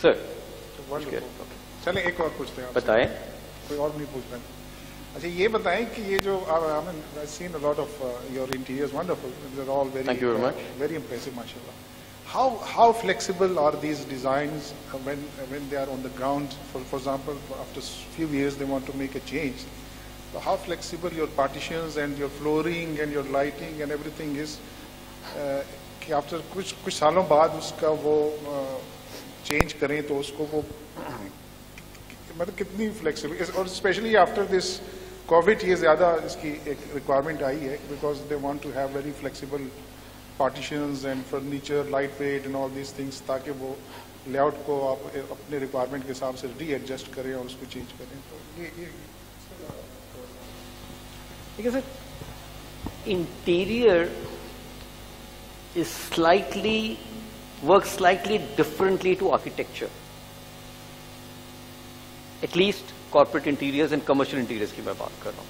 सर. चलें एक और पूछते हैं. बताएं. कोई और नहीं पूछ रहे. अच्छा ये बताएं कि ये जो I've seen a lot of your interiors, wonderful. They're all very. Thank you very much. Very impressive, mashallah. How flexible are these designs when they are on the ground? For example, after a few years they want to make a change. So how flexible your partitions and your flooring and your lighting and everything is? कि after कुछ सालों बाद उसका वो change करें तो उसको वो मतलब कितनी फ्लेक्सिबल, और स्पेशली आफ्टर दिस कोविड ये ज़्यादा इसकी एक रिक्वायरमेंट आई है because they want to have very flexible partitions and furniture, light weight and all these things, ताकि वो लेआउट को आप अपने रिक्वायरमेंट के हिसाब से रीएडजस्ट करें और उसको चेंज करें. तो ये because interior is works slightly differently to architecture. At least corporate interiors and commercial interiors की मैं बात कर रहा हूँ.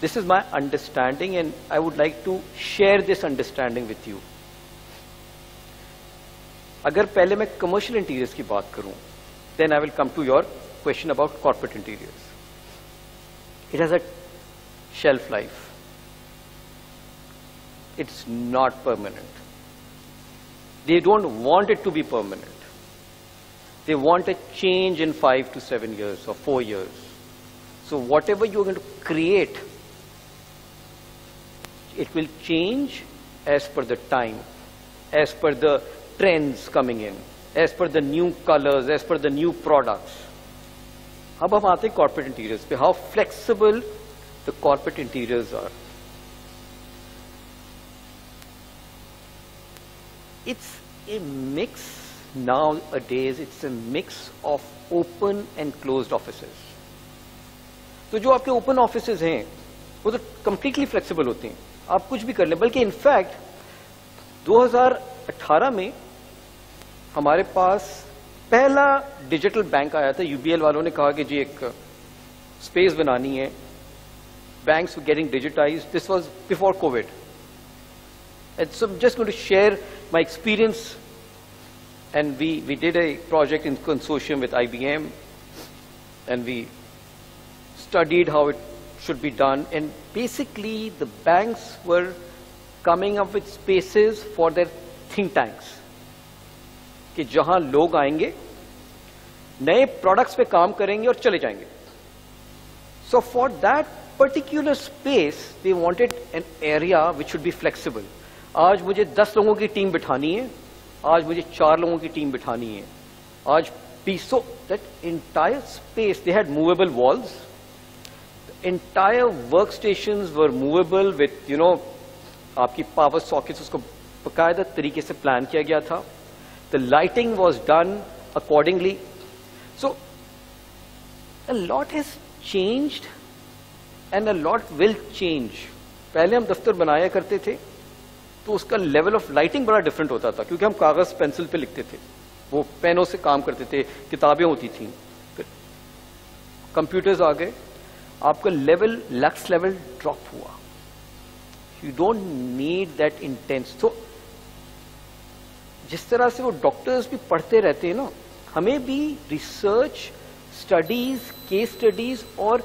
This is my understanding and I would like to share this understanding with you. अगर पहले मैं commercial interiors की बात करूँ, then I will come to your question about corporate interiors. It has a shelf life. It's not permanent. They don't want it to be permanent. They want a change in 5 to 7 years or 4 years. So whatever you're going to create, it will change as per the time, as per the trends coming in, as per the new colors, as per the new products. अब हम आते हैं corporate interiors पे, how flexible the corporate interiors are. It's a mix nowadays, it's a mix of open and closed offices. तो जो आपके open offices हैं, वो तो completely flexible होते हैं. आप कुछ भी कर लें, बल्कि in fact 2018 में हमारे पास पहला डिजिटल बैंक आया था. यूबीएल वालों ने कहा कि जी एक स्पेस बनानी है, banks were getting digitized. This was before COVID. And so I'm just going to share my experience, and we did a project in consortium with IBM, and we studied how it should be done, and basically the banks were coming up with spaces for their think tanks कि जहां लोग आएंगे, नए products पे काम करेंगे और चले जाएंगे. So for that particular space they wanted an area which should be flexible. आज मुझे 10 लोगों की टीम बिठानी है, आज मुझे 4 लोगों की टीम बिठानी है, आज 20. So that entire space, they had movable walls. The entire workstations were movable with, you know, आपकी power sockets, उसको बकायदा तरीके से प्लान किया गया था. The lighting was done accordingly. So a lot has changed and a lot will change. पहले हम दफ्तर बनाया करते थे तो उसका लेवल ऑफ लाइटिंग बड़ा डिफरेंट होता था, क्योंकि हम कागज पेंसिल पे लिखते थे, वो पेनों से काम करते थे, किताबें होती थी. फिर कंप्यूटर्स आ गए, आपका लेवल, लक्स लेवल ड्रॉप हुआ. You don't need that intense. तो जिस तरह से वो डॉक्टर्स भी पढ़ते रहते हैं ना, हमें भी रिसर्च, स्टडीज, केस स्टडीज और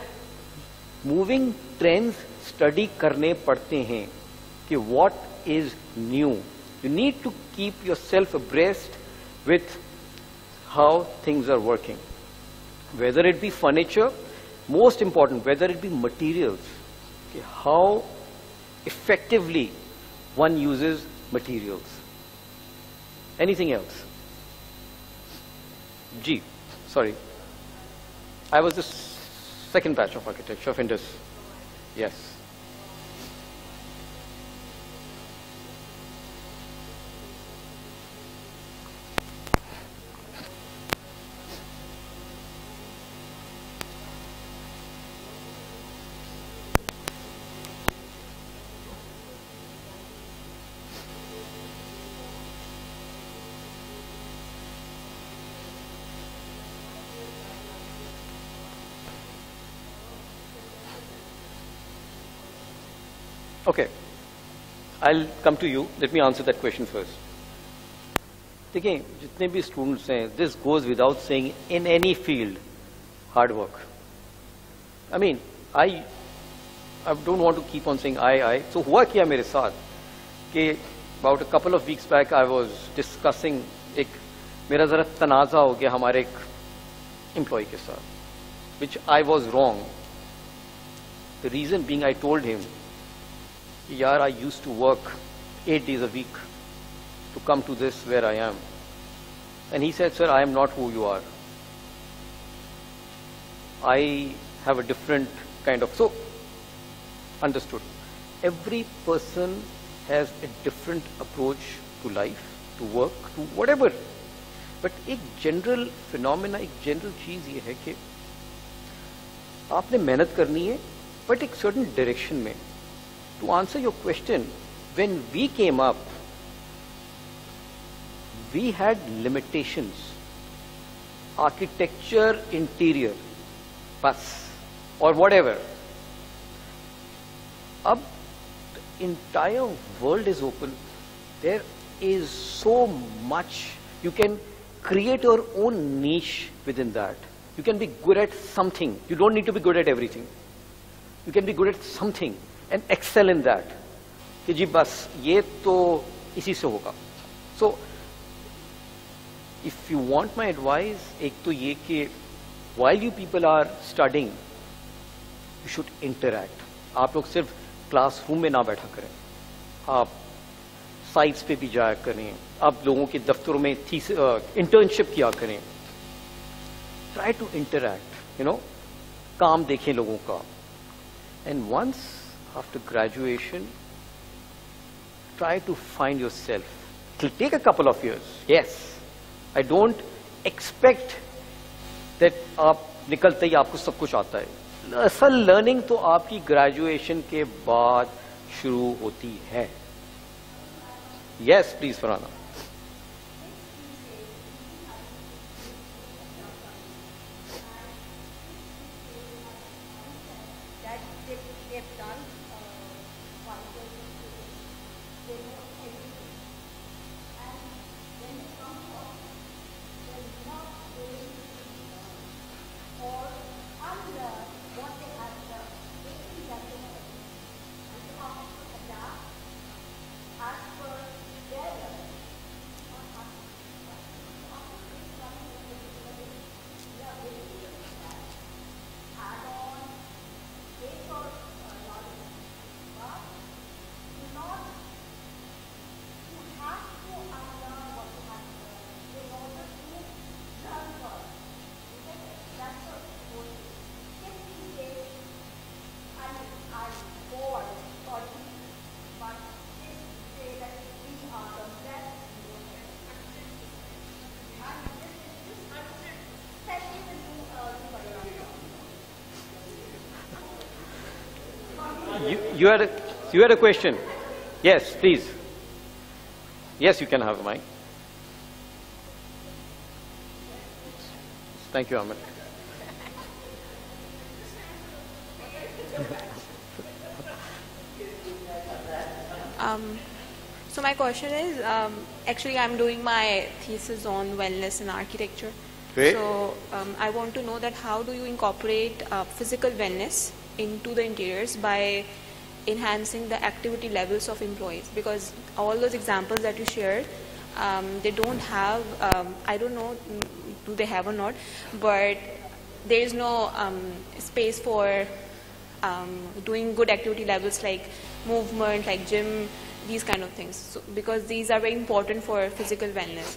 मूविंग ट्रेंड्स स्टडी करने पड़ते हैं कि what is new. You need to keep yourself abreast with how things are working, whether it be furniture, most important whether it be materials, कि how effectively one uses materials. Anything else? G, sorry. I was the second batch of architecture of Indus. Yes. Okay, I'll come to you. Let me answer that question first. देखिए, जितने भी students हैं, this goes without saying in any field, hard work. I mean, I don't want to keep on saying I. So हुआ क्या मेरे साथ कि about a couple of weeks back I was discussing, एक मेरा जरा तनाज़ा हो गया हमारे एक एम्प्लॉय के साथ, which I was wrong. The reason being, I told him, यार, I used to work 8 days a week to come to this where I am. And he said, sir, I am not who you are. I have a different kind of, so understood. Every person has a different approach to life, to work, to whatever. But एक general phenomena, एक general चीज ये है कि आपने मेहनत करनी है, but एक certain direction में. To answer your question, when we came up, we had limitations. Architecture, interior, bus, or whatever. Ab, the entire world is open. There is so much. You can create your own niche within that. You can be good at something. You don't need to be good at everything. You can be good at something and excel in that. कि जी बस ये तो इसी से होगा. So, if you want my advice, एक तो ये कि while you people are studying, you should interact. आप लोग सिर्फ क्लासरूम में ना बैठा करें. आप साइट्स पे भी जाया करें. आप लोगों के दफ्तरों में इंटर्नशिप किया करें. Try to interact, you know, काम देखें लोगों का. And once after graduation, try to find yourself. It will take a couple of years. Yes. I don't expect that आप निकलते ही आपको सब कुछ आता है. असल लर्निंग तो आपकी ग्रेजुएशन के बाद शुरू होती है. Yes, please, Farhana. That they've done wonders. They know everything. And when they come up, they're not willing to or unlearn what they have done. They think that they know everything. And they have to adapt as per their learning. Not as per their learning. After this learning, we are willing to adapt, add on, based on knowledge. But do not, you have to unlearn what you have learned in order to learn first. Okay? That's what the goal is. If we say, I'm bored or but if we say that we are the best in the world, and this is especially when You had a question. Yes, please. Yes, you can have the mic. Thank you, Ahmed. So my question is, actually I'm doing my thesis on wellness in architecture. Great. So I want to know that how do you incorporate physical wellness into the interiors by enhancing the activity levels of employees? Because all those examples that you shared, they don't have, I don't know, do they have or not, but there is no space for doing good activity levels like movement, like gym, these kind of things. So, because these are very important for physical wellness.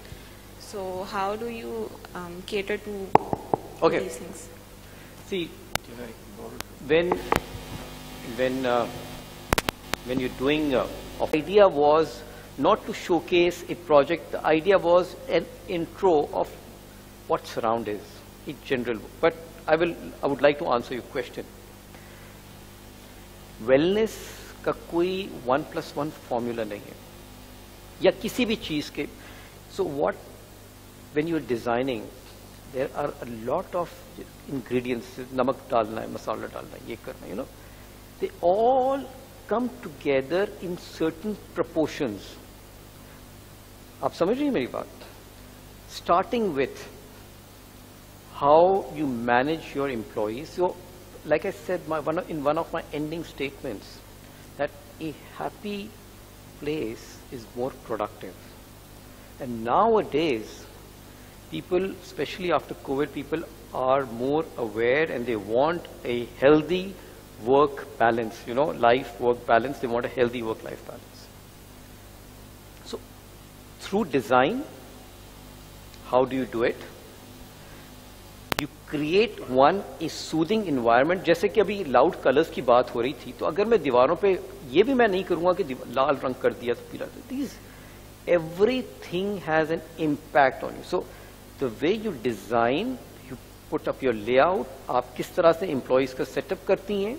So how do you cater to these things? See, when you're doing, the idea was not to showcase a project. The idea was an intro of what surround is, in general. But I would like to answer your question. Wellness का कोई 1+1 formula नहीं है, या किसी भी चीज के. So what, when you're designing, there are a lot of ingredients. नमक डालना है, मसाला डालना है, ये करना है, you know. They all come together in certain proportions. आप समझ रही हैं मेरी बात? Starting with how you manage your employees. So, like I said, in one of my ending statements, that a happy place is more productive. And nowadays, people, especially after COVID, people are more aware and they want a healthy work balance, you know, life-work balance. They want a healthy work-life balance. through design, how do you do it? You create one a soothing environment. जैसे कि अभी loud colors की बात हो रही थी, तो अगर मैं दीवारों पे ये भी मैं नहीं करूँगा कि लाल रंग कर दिया तो पीला, these everything has an impact on you. So the way you design, you put up your layout, आप किस तरह से employees का setup करती हैं,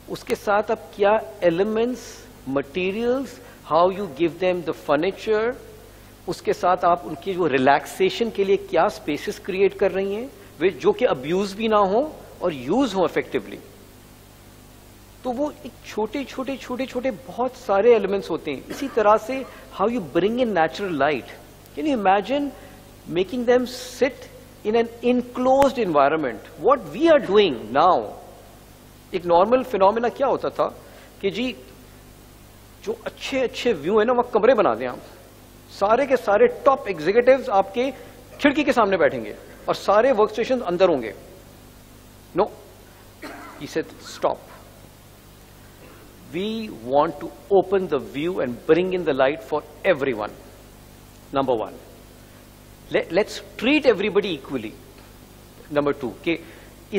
उसके साथ आप क्या elements, materials, how you give them the furniture, उसके साथ आप उनकी जो relaxation के लिए क्या spaces create कर रही हैं, वे जो कि abuse भी ना हो और use हो effectively. तो वो एक छोटे छोटे छोटे छोटे बहुत सारे एलिमेंट्स होते हैं. इसी तरह से how you bring in natural light. Can you imagine making them sit in an enclosed environment. What we are doing now, एक नॉर्मल फिनोमेना क्या होता था कि जी जो अच्छे अच्छे व्यू है ना, वहां कमरे बना दें आप, सारे के सारे टॉप एग्जीक्यूटिव्स आपके खिड़की के सामने बैठेंगे और सारे वर्क स्टेशन अंदर होंगे. No, he said stop. We want to open the view and bring in the light for everyone. Number one. Let's treat everybody equally. Number two, कि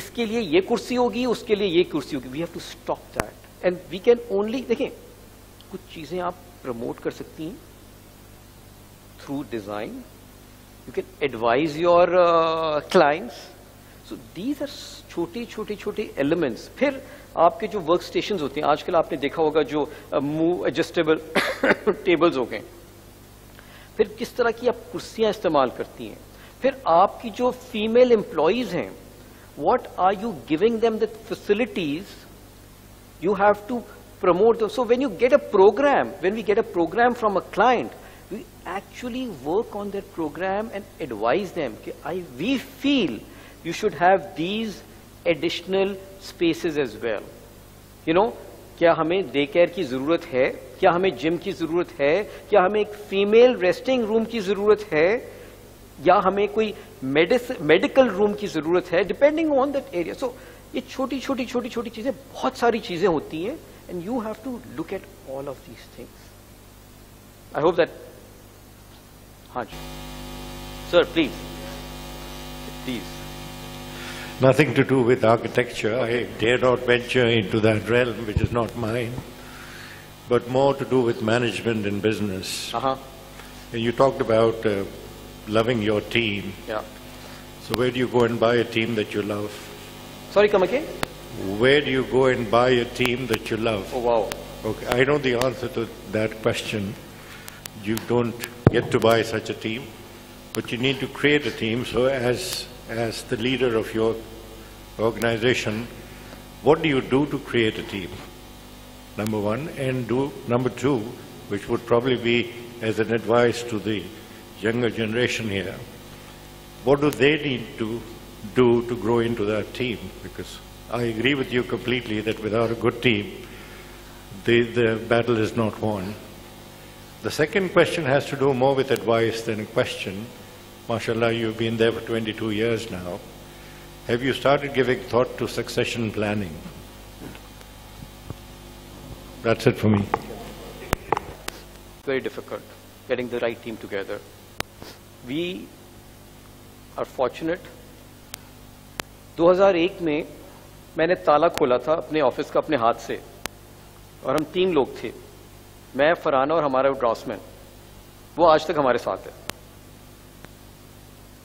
इसके लिए ये कुर्सी होगी, उसके लिए ये कुर्सी होगी. We have to stop that. And we can only, देखें, कुछ चीजें आप promote कर सकती हैं through design. You can advise your clients. So these are छोटे छोटे छोटे elements. फिर आपके जो वर्क स्टेशन होते हैं, आजकल आपने देखा होगा जो मूव एडजस्टेबल टेबल्स हो गए, फिर किस तरह की आप कुर्सियां इस्तेमाल करती हैं, फिर आपकी जो फीमेल एम्प्लॉइज हैं, what are you giving them the facilities, you have to promote them. So when you get a program, when we get a program from a client, we actually work on that program and advise them कि we feel you should have these additional spaces as well. You know, क्या हमें day care की जरूरत है, क्या हमें gym की जरूरत है, क्या हमें एक फीमेल रेस्टिंग रूम की जरूरत है, या हमें कोई मेडिकल रूम की जरूरत है, डिपेंडिंग ऑन दैट एरिया. सो ये छोटी छोटी छोटी छोटी चीजें, बहुत सारी चीजें होती हैं, and you have to look at all of these things. I hope that. हाँ जी sir, please please. Nothing to do with architecture. I dare not venture into that realm, which is not mine, but more to do with management and business. And you talked about loving your team. Yeah. So where do you go and buy a team that you love? Sorry, come again? Where do you go and buy a team that you love? Oh, wow. Okay, I know the answer to that question. You don't get to buy such a team, but you need to create a team. So as the leader of your organization, what do you do to create a team? Number one. And number two, which would probably be as an advice to the younger generation here, what do they need to do to grow into that team? Because I agree with you completely that without a good team, the battle is not won. The second question has to do more with advice than a question. MashaAllah, you've been there for 22 years now. Have you started giving thought to succession planning? That's it for me. Very difficult, getting the right team together. We are fortunate. 2001 में मैंने ताला खोला था अपने office का अपने हाथ से, और हम 3 लोग थे, मैं, फरहाना और हमारा ड्रॉसमैन. वो आज तक हमारे साथ है.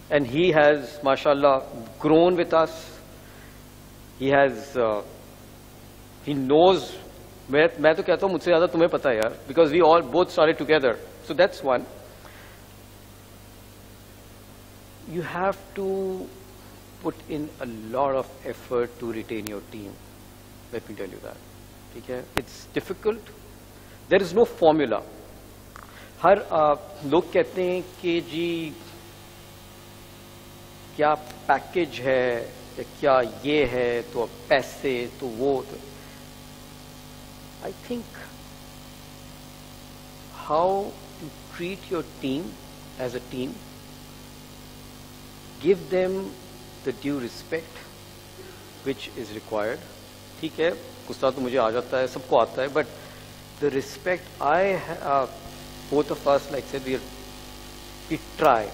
And he has, mashallah, grown with us. He has, he knows. मैं तो कहता हूँ मुझसे ज़्यादा तुम्हें पता है यार, because we all both started together. So that's one. You have to put in a lot of effort to retain your team. Let me tell you that. ठीक है? It's difficult. There is no formula. हर लोग कहते हैं कि जी क्या package है या क्या ये है, तो पैसे तो वो. I think how to treat your team as a team, give them the due respect which is required. ठीक है, गुस्सा तो मुझे आ जाता है, सबको आता है, but the respect both of us, like said, we are We try.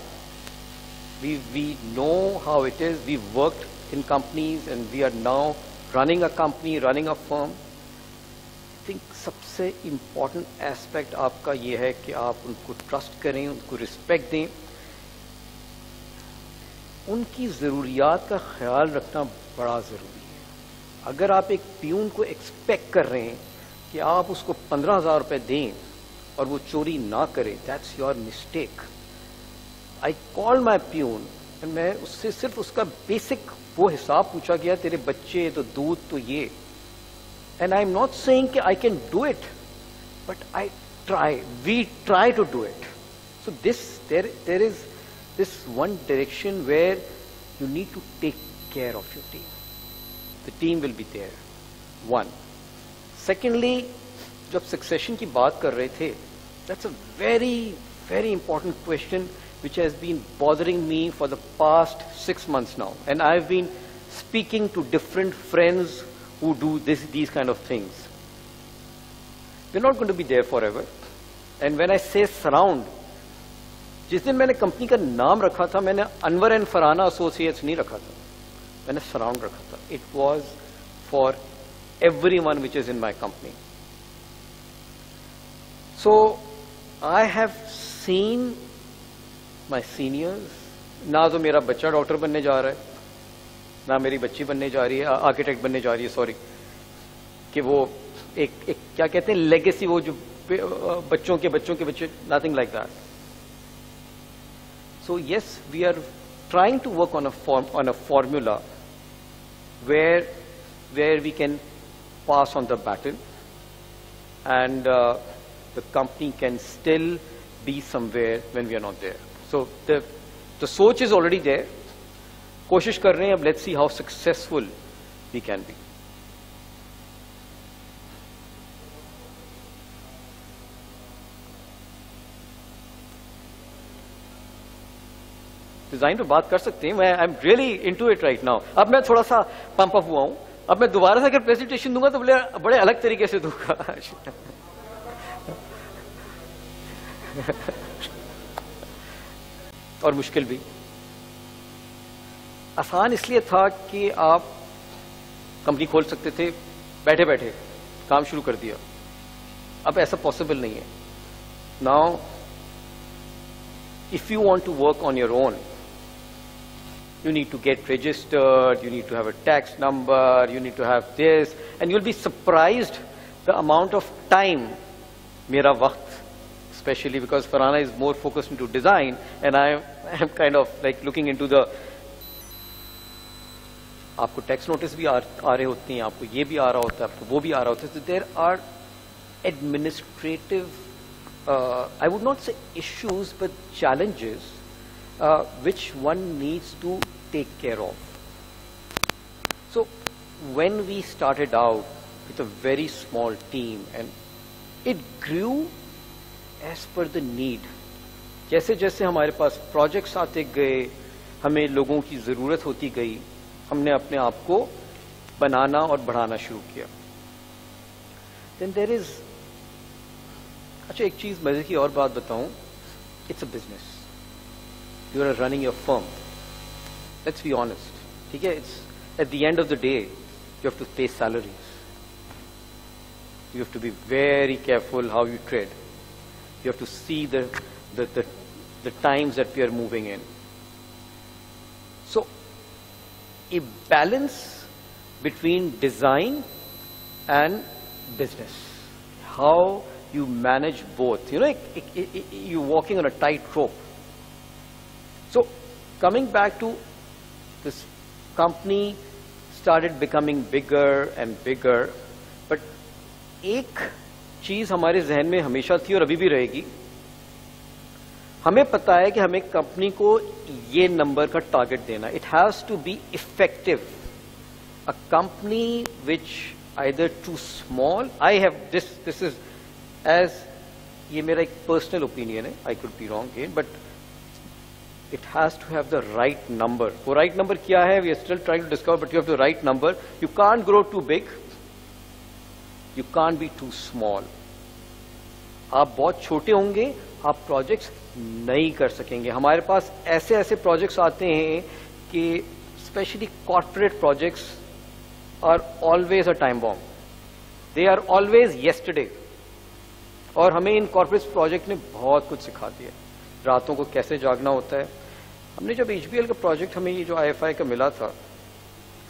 We know how it is. We've worked in companies and we are now running a company, running a firm. I think सबसे important aspect आपका ये है कि आप उनको trust करें, उनको respect दें. उनकी ज़रूरियात का ख्याल रखना बड़ा ज़रूरी है. अगर आप एक प्यून को एक्सपेक्ट कर रहे हैं कि आप उसको 15,000 रुपये दें और वो चोरी ना करे, that's your mistake. I called my peon और मैं उससे सिर्फ उसका बेसिक वो हिसाब पूछा गया, तेरे बच्चे तो दूध तो ये. And I'm not saying that I can do it, but I try. We try to do it. So there is this one direction where you need to take care of your team. The team will be there. One. Secondly, जब succession की बात कर रहे थे, that's a very, very important question which has been bothering me for the past 6 months now. And I've been speaking to different friends who do these kind of things. We're not going to be there forever. And when I say surround, जिस दिन मैंने company का नाम रखा था, मैंने Anwar and Farhana associates नहीं रखा था, मैंने सराउंड रखा था. It was for everyone which is in my company. So I have seen my seniors. ना तो मेरा बच्चा डॉक्टर बनने जा रहा है, ना मेरी बच्ची बनने जा रही है, आर्किटेक्ट बनने जा रही है, सॉरी, कि वो एक क्या कहते हैं लेगेसी, वो जो बच्चों के बच्चे, nothing like that. So yes, we are trying to work on a formula where we can pass on the baton and the company can still be somewhere when we are not there. So the soch is already there. कोशिश कर रहे हैं, अब let's see how successful we can be. Design पे बात कर सकते हैं. मैं I am really into it right now. अब मैं थोड़ा सा पंप अप हुआ हूं. अब मैं दोबारा से अगर प्रेजेंटेशन दूंगा तो बड़े अलग तरीके से दूंगा. और मुश्किल भी. आसान इसलिए था कि आप कंपनी खोल सकते थे, बैठे बैठे काम शुरू कर दिया. अब ऐसा पॉसिबल नहीं है. Now if you want to work on your own, you need to get registered, you need to have a tax number, you need to have this, and you'll be surprised the amount of time, mera waqt, especially because Farhana is more focused into design and I am kind of like looking into the, आपको tax notice भी आ रहे होते हैं, आपको ये भी आ रहा होता है, आपको वो भी आ रहा होता है. So there are administrative, I would not say issues, but challenges which one needs to take care of. So when we started out with a very small team and it grew as per the need. जैसे जैसे हमारे पास projects आते गए, हमें लोगों की ज़रूरत होती गई, हमने अपने आप को बनाना और बढ़ाना शुरू किया. Then there is, अच्छा एक चीज़ मजे की और बात बताऊं, it's a business. You are running your firm. Let's be honest. ठीक है, it's at the end of the day you have to pay salaries. You have to be very careful how you trade. You have to see the times that we are moving in. So a balance between design and business. How you manage both. You know, you're walking on a tightrope. So coming back to this company started becoming bigger and bigger, but एक चीज हमारे जहन में हमेशा थी और अभी भी रहेगी. हमें पता है कि हमें कंपनी को ये नंबर का टारगेट देना. It has to be effective. A company which either too small, I have this is edge, ये मेरा एक पर्सनल ओपिनियन है, I could be wrong in, but it has to have the right number. वो right number क्या है? We are still trying to discover, but you have the right number. You can't grow too big. You can't be too small. आप बहुत छोटे होंगे, आप projects नहीं कर सकेंगे। हमारे पास ऐसे ऐसे प्रोजेक्ट्स आते हैं कि specially corporate projects are always a time bomb, they are always yesterday. और हमें इन कॉर्पोरेट प्रोजेक्ट ने बहुत कुछ सिखा दिया, रातों को कैसे जागना होता है। हमने जब HBL का प्रोजेक्ट, हमें ये जो IFI का मिला था,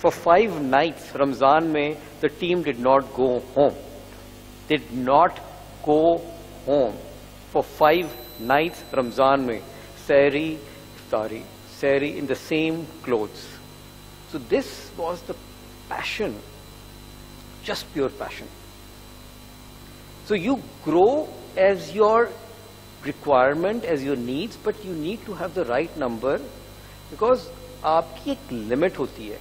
फॉर 5 nights रमजान में the team did not go home, did not go home for 5 nights Ramzan में, सहरी इफ्तारी, सहरी in the same clothes. So this was the passion, just pure passion. So you grow as your requirement, as your needs, but you need to have the right number, because आपकी एक limit होती है.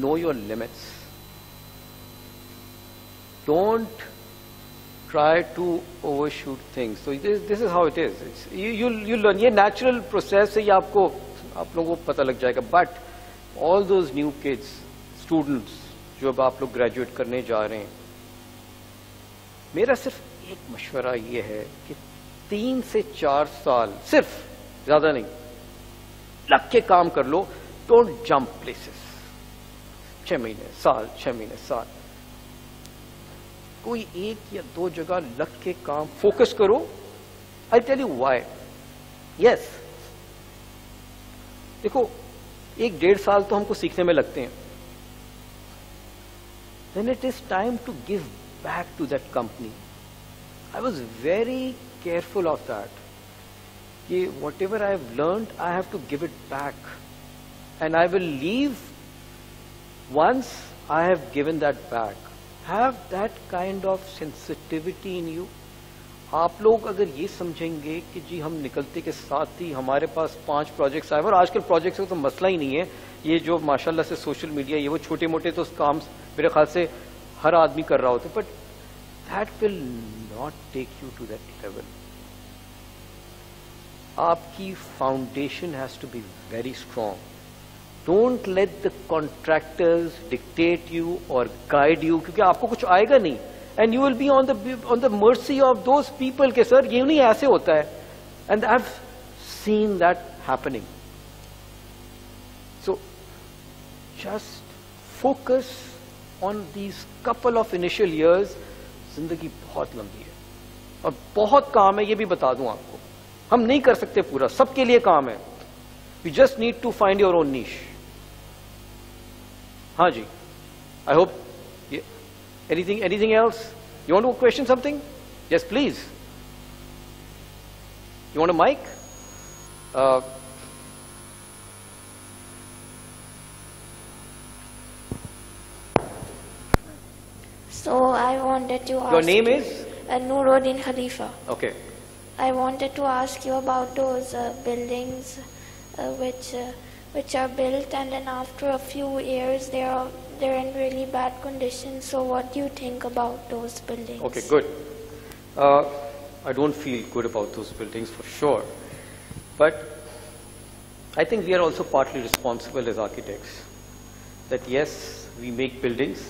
Know your limits. Don't try to overshoot things. So this is how it is. You learn. ये natural process है, ये आप लोगों को पता लग जाएगा. But all those new kids, students, जो अब आप लोग ग्रेजुएट करने जा रहे हैं, मेरा सिर्फ एक मशवरा ये है कि 3 से 4 साल, सिर्फ, ज्यादा नहीं, लग के काम कर लो. Don't jump places. 6 महीने, साल, 6 महीने, साल, कोई 1 या 2 जगह लग के काम, फोकस करो. I tell you why. Yes, देखो 1-1.5 साल तो हमको सीखने में लगते हैं. Then it is time to give back to that company. I was very careful of that. कि whatever I have learned, I have to give it back. And I will leave once I have given that back. Have that kind of sensitivity in you. आप लोग अगर ये समझेंगे कि जी हम निकलते के साथ ही हमारे पास 5 प्रोजेक्ट्स आए, और आजकल प्रोजेक्ट्स का तो मसला ही नहीं है, ये जो माशाल्लाह से सोशल मीडिया, ये वो छोटे मोटे तो काम मेरे ख्याल से हर आदमी कर रहा होता है, but that will not take you to that level. आपकी foundation has to be very strong. Don't let the contractors dictate you और गाइड यू, क्योंकि आपको कुछ आएगा नहीं. And you will be on the mercy of those people के sir ये नहीं ऐसे होता है. And I've seen that happening. So just focus on these couple of initial years. जिंदगी बहुत लंबी है और बहुत काम है, ये भी बता दूं आपको. हम नहीं कर सकते पूरा, सबके लिए काम है. You just need to find your own niche. हाँ जी, I hope. Anything else? You want to question something? Yes, please. You want a mic? So I wanted to ask. Your name is? Nuruddin Khalifa. Okay. I wanted to ask you about those buildings which are built and then after a few years they're in really bad condition. So what do you think about those buildings? Okay, good. I don't feel good about those buildings for sure, but I think we are also partly responsible as architects. That yes, we make buildings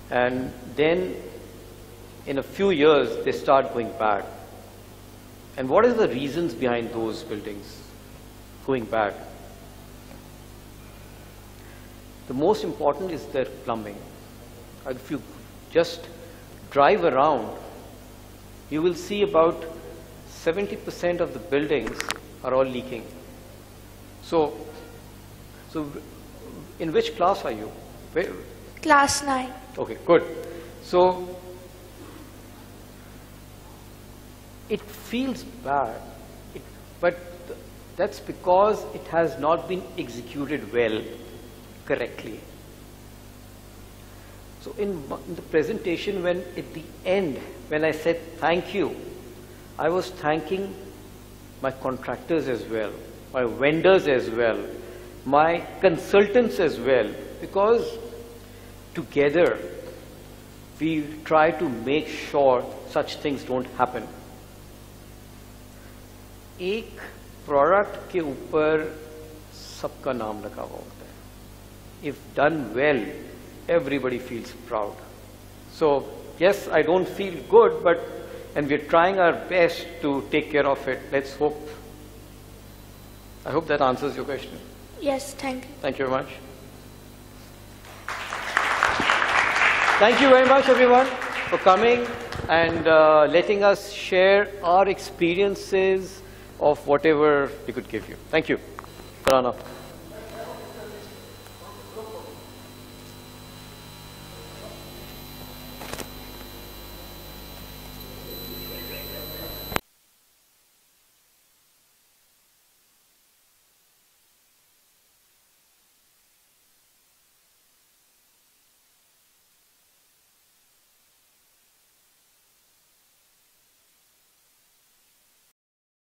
and then in a few years they start going bad. And what is the reasons behind those buildings going bad? The most important is their plumbing. If you just drive around, you will see about 70% of the buildings are all leaking. So in which class are you? Class 9. Okay, good. So it feels bad, but that's because it has not been executed well, correctly. So in the presentation, when at the end, when I said thank you, I was thanking my contractors as well, my vendors as well, my consultants as well, because together we try to make sure such things don't happen. एक product के ऊपर सबका नाम लगा हुआ होता है. If done well, everybody feels proud. So yes, I don't feel good, but and we're trying our best to take care of it. Let's hope. I hope that answers your question. Yes, thank you. Thank you very much. Thank you very much, everyone, for coming and letting us share our experiences of whatever we could give you. Thank you. Farhana.